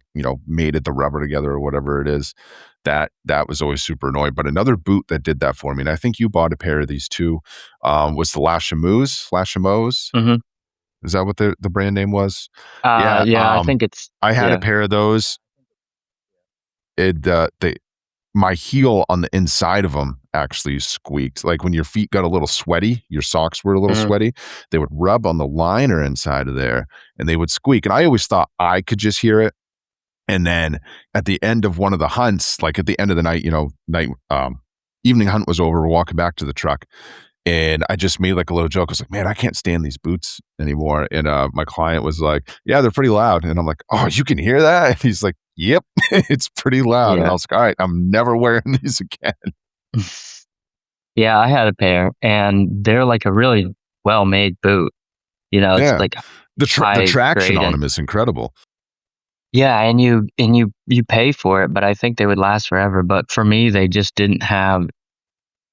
mated the rubber together or whatever it is. That was always super annoying. But another boot that did that for me, and I think you bought a pair of these too, was the Lashimos. Hmm. Is that what the brand name was? Yeah. Yeah, I think it's I had a yeah. pair of those. It they My heel on the inside of them actually squeaked. Like when your feet got a little sweaty, your socks were a little Hmm. sweaty, they would rub on the liner inside of there and they would squeak. And I always thought I could just hear it. And then at the end of one of the hunts, like at the end of the night, evening hunt was over, we're walking back to the truck. And I just made like a little joke. I was like, man, I can't stand these boots anymore. And my client was like, yeah, they're pretty loud. And I'm like, oh, you can hear that? And he's like, yep, it's pretty loud. And I Yeah. was like, all right, I'm never wearing these again. Yeah, I had a pair, and they're like a really well made boot. It's Yeah. like The high traction grade, on and them is incredible. yeah, and you pay for it, but I think they would last forever. But for me, they just didn't have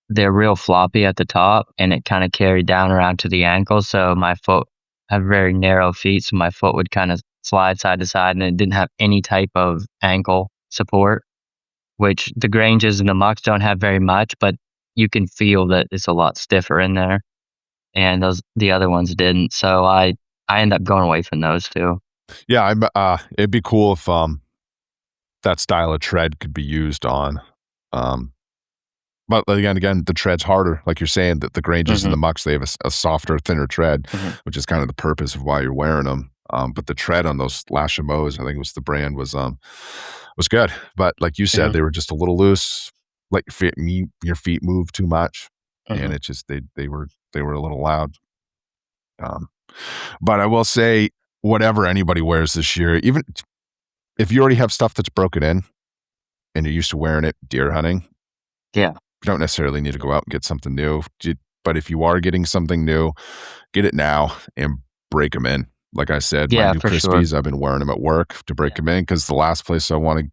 they're real floppy at the top, and it kinda carried down around to the ankle, so my foot I have very narrow feet, so my foot would kinda slide side to side, and it didn't have any type of ankle support, which the Granges and the Mucks don't have very much, but you can feel that it's a lot stiffer in there, and the other ones didn't, so I end up going away from those 2. Yeah, it'd be cool if that style of tread could be used on um but again, the tread's harder. Like you're saying, that the Granges and the Mhm, Mucks, they have a softer, thinner tread, mhm, which is kind of the purpose of why you're wearing them. But the tread on those Lashimos, I think it was the brand, was good. But like you said, mhm, they were just a little loose. Like your feet move too much, and mhm. it just they were a little loud. Um, but I will say, whatever anybody wears this year, even if you already have stuff that's broken in and you're used to wearing it deer hunting, Yeah. you don't necessarily need to go out and get something new. But if you are getting something new, get it now and break them in. Like I said, my Yeah, new for sure. Crispies, I've been wearing them at work to break them in because the last place I want to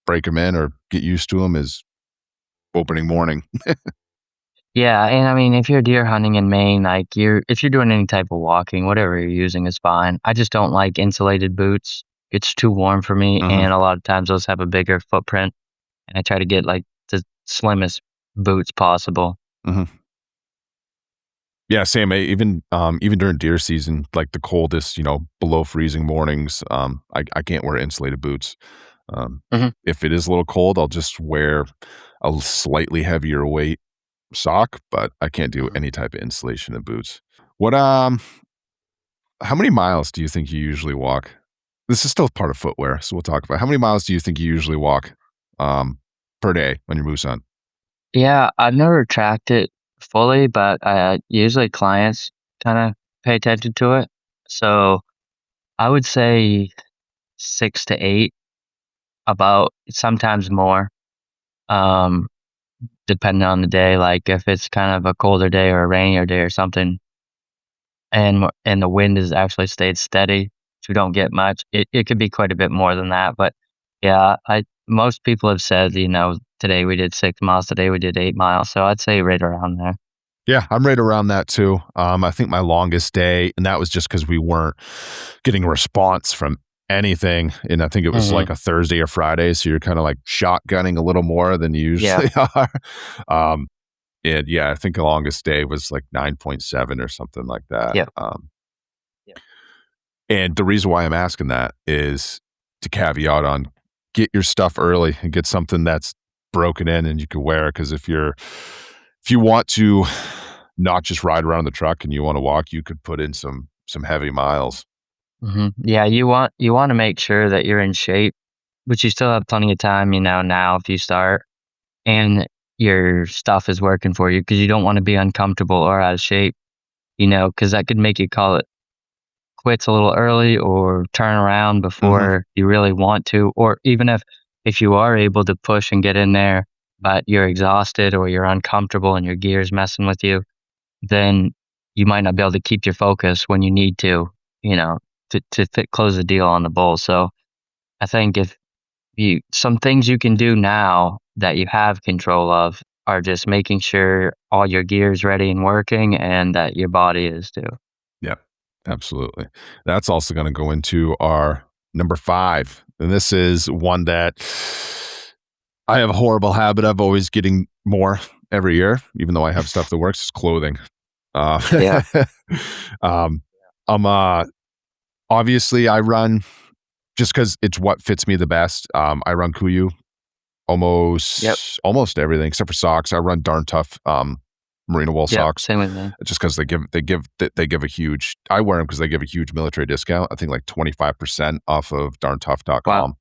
break them in or get used to them is opening morning. Yeah, and I mean, if you're deer hunting in Maine, like if you're doing any type of walking, whatever you're using is fine. I just don't like insulated boots. It's too warm for me, Mhm, and a lot of times those have a bigger footprint, and I try to get like the slimmest boots possible. mhm. Yeah, same. Even during deer season, like the coldest, below freezing mornings, I can't wear insulated boots. Um, Mhm, if it is a little cold, I'll just wear a slightly heavier weight sock, but I can't do mhm. any type of insulation in boots. What how many miles do you think you usually walk? This is still part of footwear, so we'll talk about how many miles do you think you usually walk um per day on your moose hunt? Yeah, I've never tracked it fully, but usually clients kind of pay attention to it. So I would say 6 to 8, about sometimes more, um, depending on the day. Like if it's kind of a colder day or a rainier day or something, and the wind has actually stayed steady, so we don't get much. It could be quite a bit more than that, but yeah, I most people have said, today we did 6 miles, today we did 8 miles, so I'd say right around there. Yeah, I'm right around that too. I think my longest day, and that was just because we weren't getting a response from anything. And I think it was Mhm. like a Thursday or Friday. So you're kind of like shotgunning a little more than you Yeah. usually are. Um, and yeah, I think the longest day was like 9.7 or something like that. Yep. And the reason why I'm asking that is to caveat on get your stuff early and get something that's broken in and you can wear. Cause if you want to not just ride around the truck and you want to walk, you could put in some heavy miles. Yeah, you wanna make sure that you're in shape, but you still have plenty of time, now if you start and your stuff is working for you, because you don't wanna be uncomfortable or out of shape, because that could make you call it quits a little early or turn around Mhm. before you really want to, or even if you are able to push and get in there, but you're exhausted or you're uncomfortable and your gear's messing with you, then you might not be able to keep your focus when you need to, you know, close the deal on the bull. So I think if some things you can do now that you have control of are just making sure all your gear is ready and working and that your body is too. Yep, absolutely. That's also gonna go into our number 5, and this is one that I have a horrible habit of always getting more every year, even though I have stuff that works, is clothing. Uh, Yeah. um, I'm, obviously, I run just because it's what fits me the best. I run Kuiu Yep. almost everything except for socks. I run Darn Tough, merino wool Yep. socks Same with me. just because they give a huge I wear them because they give a huge military discount. I think like 25% off of Wow. darntough.com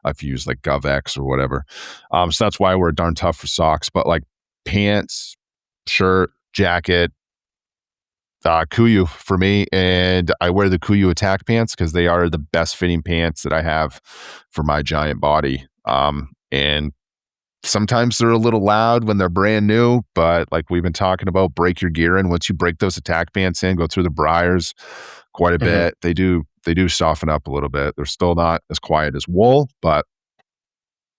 if you use like GovX or whatever. So that's why I wear Darn Tough for socks, but like pants, shirt, jacket, Kuiu for me, and I wear the Kuiu attack pants because they are the best fitting pants that I have for my giant body. And sometimes they're a little loud when they're brand new, but like we've been talking about, break your gear in. Once you break those attack pants in, go through the briars quite a Mhm. bit. They do soften up a little bit. They're still not as quiet as wool, but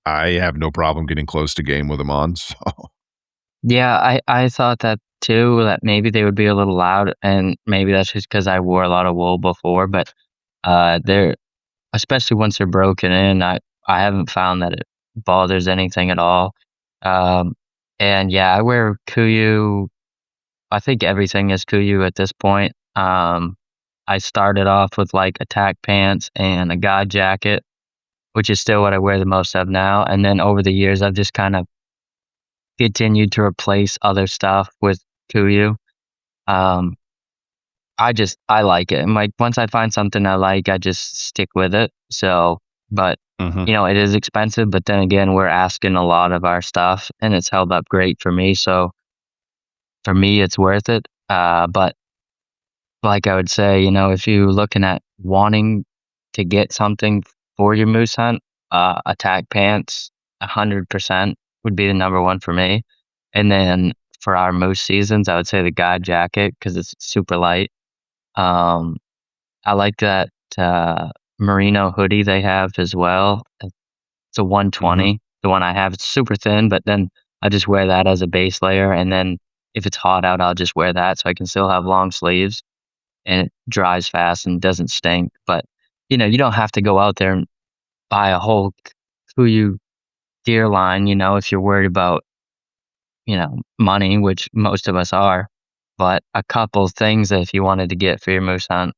I have no problem getting close to game with them on. So Yeah, I thought that too, that maybe they would be a little loud, and maybe that's just because I wore a lot of wool before, but, they're especially once they're broken in, I haven't found that it bothers anything at all. Um, and yeah, I wear Kuiu. I think everything is Kuiu at this point. I started off with, like, attack pants and a guide jacket, which is still what I wear the most of now, and then over the years, I've just kind of continued to replace other stuff with Kuiu. Um, I like it, and, like, once I find something I like, I just stick with it, so but, mhm. it is expensive, but then again, we're asking a lot of our stuff, and it's held up great for me, so for me, it's worth it, but like I would say, if you're looking at wanting to get something for your moose hunt, attack pants, 100% would be the number one for me, and then for our moose seasons, I would say the guide jacket because it's super light. Um, I like that, merino hoodie they have as well. It's a Mhm. 120. The one I have, it's super thin, but then I just wear that as a base layer, and then if it's hot out, I'll just wear that so I can still have long sleeves and it dries fast and doesn't stink. But you don't have to go out there and buy a whole Kuiu deer line, if you're worried about, money, which most of us are. But a couple things that if you wanted to get for your moose hunt,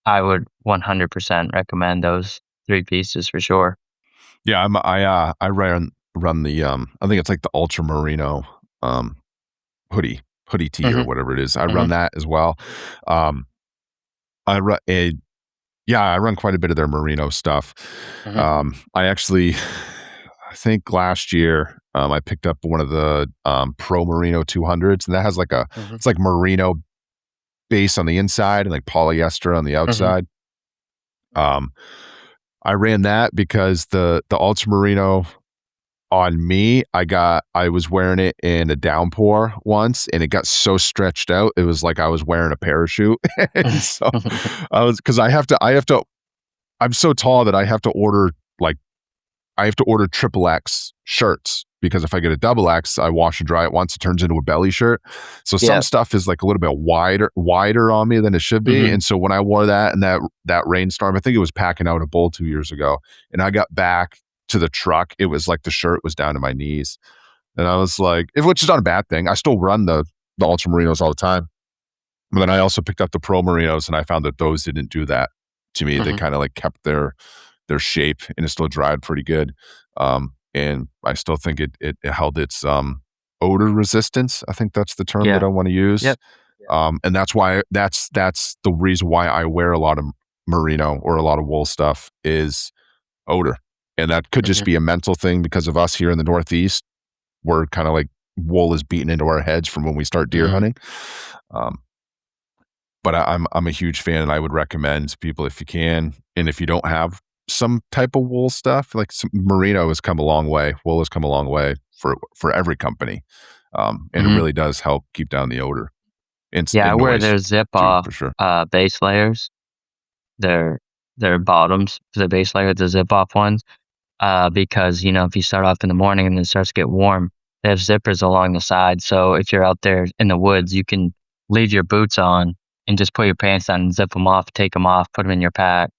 I would 100% recommend those three pieces for sure. Yeah, I run the I think it's like the Ultra Merino um hoodie tee or Mhm, whatever it is. I run mhm, that as well. Um I run yeah, I run quite a bit of their merino stuff. mhm, I actually I think last year I picked up one of the Pro Merino 200s, and that has like mhm, it's like merino base on the inside and like polyester on the mhm, outside. Um I ran that because the Ultra Merino on me, I was wearing it in a downpour once, and it got so stretched out, it was like I was wearing a parachute, and so because I have to I'm so tall that like, I have to order triple X shirts, because if I get a double X, I wash and dry it once, it turns into a belly shirt. So some Yeah. stuff is like a little bit wider on me than it should be, Mhm, and so when I wore that and that rainstorm, I think it was packing out a bull 2 years ago, and I got back to the truck, it was like the shirt was down to my knees, and I was like, which is not a bad thing. I still run the Ultra Merinos all the time, but then I also picked up the Pro Merinos, and I found that those didn't do that to me. They mhm, kinda, like, kept their shape, and it still dried pretty good. And I still think it held its, odor resistance. I think that's the term that yeah, I wanna use. yep, And that's the reason why I wear a lot of merino or a lot of wool stuff is odor. And that could just mhm, be a mental thing because of us here in the Northeast. We're kinda like wool is beaten into our heads from when we start deer mhm, hunting. Um, but I'm a huge fan, and I would recommend people, if you can, and if you don't have some type of wool stuff, like some merino has come a long way. Wool has come a long way for every company, and it mhm. really does help keep down the odor and Yeah, I wear noise their zip too, off, for sure. base layers, their their bottoms for the base layer, the zip off ones, because, if you start off in the morning and it starts to get warm, they have zippers along the side, so if you're out there in the woods, you can leave your boots on and just put your pants on and zip them off, take them off, put them in your pack.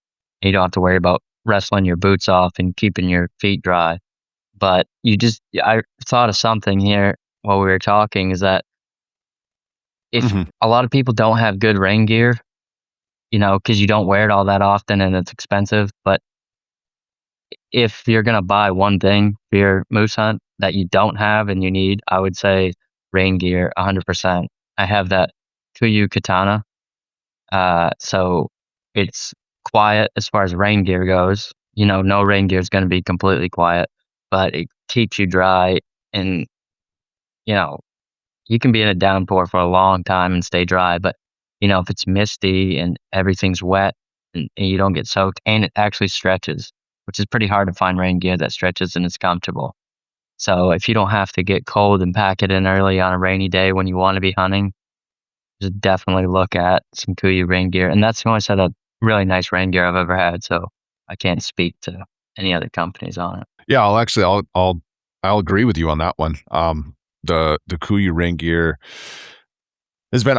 You don't have to worry about wrestling your boots off and keeping your feet dry. But I thought of something here while we were talking is that if Mhm, a lot of people don't have good rain gear, because you don't wear it all that often and it's expensive, but if you're gonna buy one thing for your moose hunt that you don't have and you need, I would say rain gear 100%. I have that Kuiu Katana, so it's quiet as far as rain gear goes. No rain gear is gonna be completely quiet, but it keeps you dry and, you know, you can be in a downpour for a long time and stay dry, but, if it's misty and everything's wet and you don't get soaked and it actually stretches, which is pretty hard to find rain gear that stretches and is comfortable. So if you don't have to get cold and pack it in early on a rainy day when you wanna be hunting, just definitely look at some Kuiu rain gear, and that's the only set of really nice rain gear I've ever had, so I can't speak to any other companies on it. yeah, I'll agree with you on that one. The Kuiu rain gear has been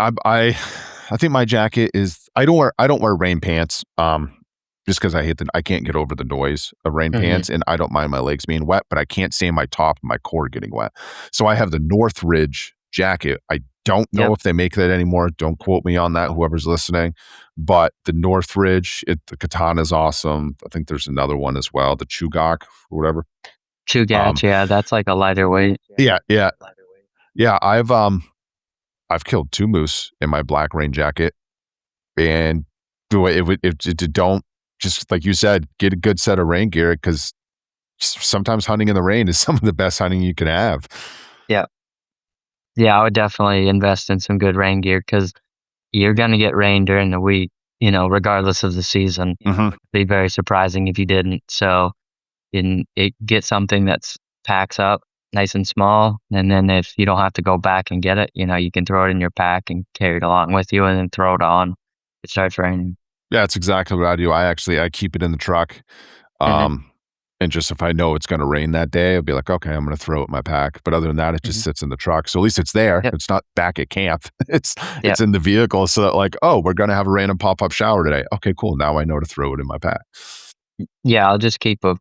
I think my jacket is I don't wear rain pants, just because I can't get over the noise of rain Mhm. pants, and I don't mind my legs being wet, but I can't stand my top and my core getting wet. So I have the Northridge jacket. I don't know Yep. if they make that anymore. Don't quote me on that, whoever's listening. But the Northridge, the katana's awesome. I think there's another one as well, the Chugach or whatever. Um, Chugach, yeah, that's like a lighter weight. yeah, yeah, yeah. I've killed 2 moose in my black rain jacket, and the way it don't, just like you said, get a good set of rain gear, because sometimes hunting in the rain is some of the best hunting you can have. Yeah. Yeah, I would definitely invest in some good rain gear because you're gonna get rain during the week, regardless of the season. Mhm. Be very surprising if you didn't. So, get something that's packs up nice and small, and then if you don't have to go back and get it, you can throw it in your pack and carry it along with you and then throw it on. It starts raining. Yeah, that's exactly what I do. I keep it in the truck. Mhm, Um, And just if I know it's gonna rain that day, I'll be like, "Okay, I'm gonna throw it in my pack." But other than that, it just Mhm. sits in the truck. So at least it's there. Yep. It's not back at camp. It's Yep. it's in the vehicle so that like, "Oh, we're gonna have a random pop-up shower today. Okay, cool. Now I know to throw it in my pack." Yeah, I'll just keep a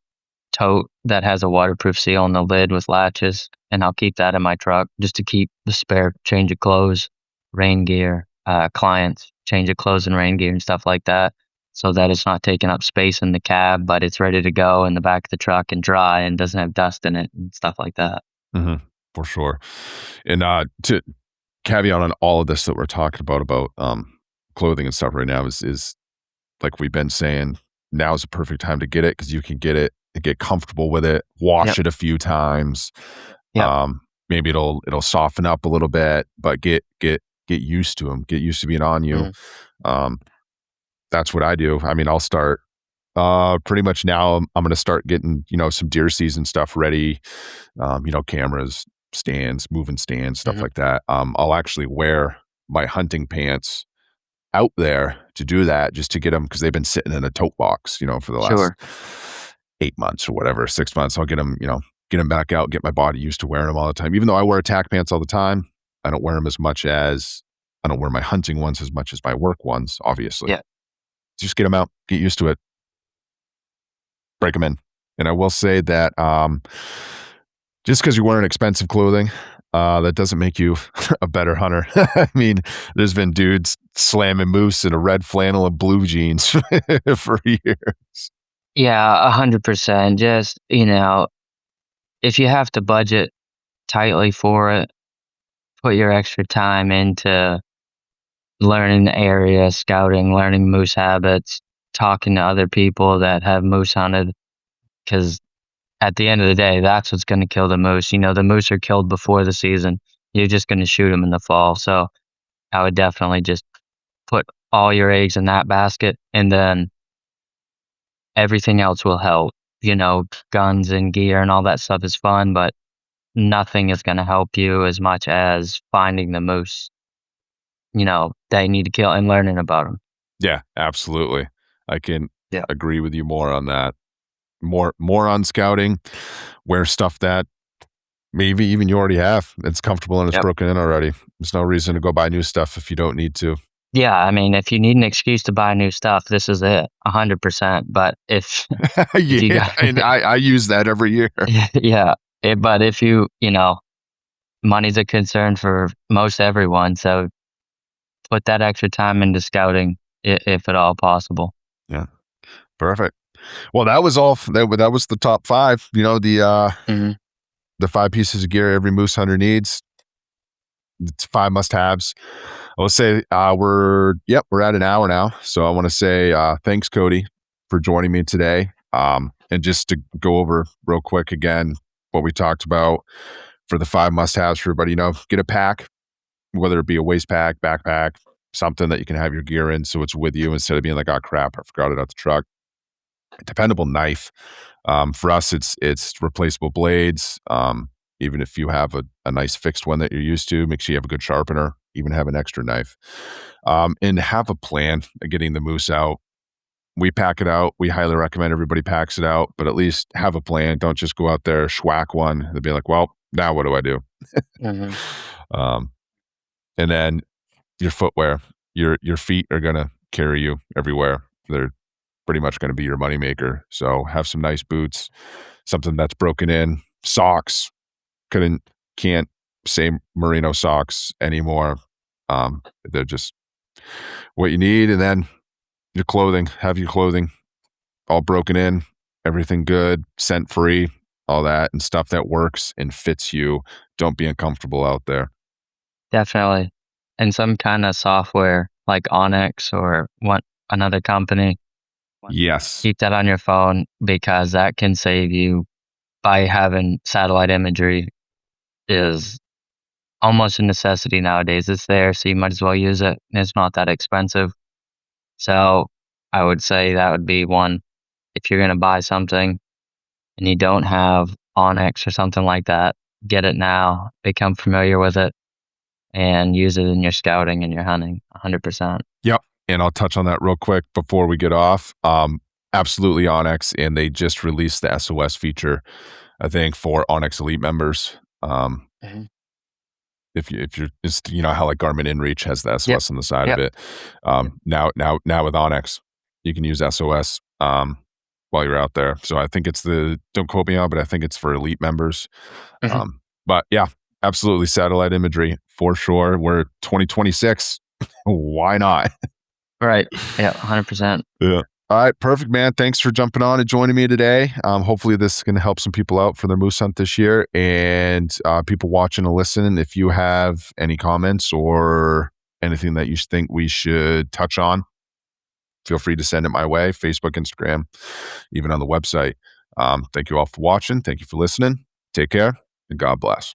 tote that has a waterproof seal on the lid with latches, and I'll keep that in my truck just to keep the spare change of clothes, rain gear, clients, change of clothes and rain gear and stuff like that, so that it's not taking up space in the cab, but it's ready to go in the back of the truck and dry and doesn't have dust in it and stuff like that. Mhm. For sure. And, to caveat on all of this that we're talking about, clothing and stuff right now is like we've been saying, now's the perfect time to get it because you can get it and get comfortable with it, wash Yep. it a few times. Yep. Maybe it'll soften up a little bit, but get used to them. Get used to being on you. Mhm. Um, that's what I do. I mean, I'll start pretty much now. I'm gonna start getting some deer season stuff ready. Cameras, stands, moving stands, stuff Mhm. like that. I'll actually wear my hunting pants out there to do that just to get them because they've been sitting in a tote box, for the last Sure. 8 months or whatever, 6 months. I'll get them back out, get my body used to wearing them all the time. Even though I wear attack pants all the time, I don't wear them as much as I don't wear my hunting ones as much as my work ones, obviously. Yeah. Just get them out, get used to it, break them in. And I will say that just because you're wearing expensive clothing, that doesn't make you a better hunter. I mean, there's been dudes slamming moose in a red flannel and blue jeans for years. Yeah, 100%. Just, if you have to budget tightly for it, put your extra time into learning the area, scouting, learning moose habits, talking to other people that have moose hunted. Because at the end of the day, that's what's gonna kill the moose. The moose are killed before the season. You're just gonna shoot them in the fall. So, I would definitely just put all your eggs in that basket, and then everything else will help. Guns and gear and all that stuff is fun, but nothing is gonna help you as much as finding the moose, that you need to kill and learning about them. Yeah, absolutely. I can Yeah. agree with you more on that. More on scouting, wear stuff that maybe even you already have. It's comfortable and it's Yep. broken in already. There's no reason to go buy new stuff if you don't need to. Yeah, I mean, if you need an excuse to buy new stuff, this is it, 100%. But if you Yeah, got and I use that every year. yeah, but if money's a concern for most everyone, so put that extra time into scouting if at all possible. Yeah, perfect. Well, that was all that was the top 5, Mhm. the 5 pieces of gear every moose hunter needs. It's 5 must-haves. I will say, we're at an hour now, so I wanna say, thanks, Cody, for joining me today, and just to go over real quick again what we talked about for the 5 must-haves for everybody, get a pack, whether it be a waist pack, backpack, something that you can have your gear in so it's with you instead of being like, "Oh, crap, I forgot it at the truck." A dependable knife. For us, it's replaceable blades. Even if you have a nice fixed one that you're used to, make sure you have a good sharpener, even have an extra knife. And have a plan of getting the moose out. We pack it out. We highly recommend everybody packs it out, but at least have a plan. Don't just go out there, schwack one, and be like, well, now what do I do? Mhm. Um, and then your footwear, your feet are gonna carry you everywhere. They're pretty much gonna be your moneymaker. So have some nice boots, something that's broken in, socks. Couldn't can't say merino socks anymore. They're just what you need. And then your clothing, have your clothing all broken in, everything good, scent free, all that, and stuff that works and fits you. Don't be uncomfortable out there. Definitely. And some kinda software like Onyx or what another company, Yes. keep that on your phone because that can save you by having satellite imagery is almost a necessity nowadays. It's there, so you might as well use it, and it's not that expensive. So, I would say that would be one. If you're gonna buy something and you don't have Onyx or something like that, get it now, become familiar with it, and use it in your scouting and your hunting 100%. Yep. And I'll touch on that real quick before we get off. absolutely Onyx, and they just released the SOS feature, I think, for Onyx Elite members. Mhm. If you're just, you know how like Garmin InReach has the Yep. SOS on the side of Yep. it. Yep. Now with Onyx, you can use SOS while you're out there. So I think it's don't quote me on, but I think it's for elite members. Mhm. But yeah, absolutely satellite imagery for sure. We're 2026. Why not? Right. Yeah, 100%. Yeah. All right, perfect, man. Thanks for jumping on and joining me today. Hopefully, this is going to help some people out for their moose hunt this year. And people watching and listening, if you have any comments or anything that you think we should touch on, feel free to send it my way. Facebook, Instagram, even on the website. Thank you all for watching. Thank you for listening. Take care and God bless.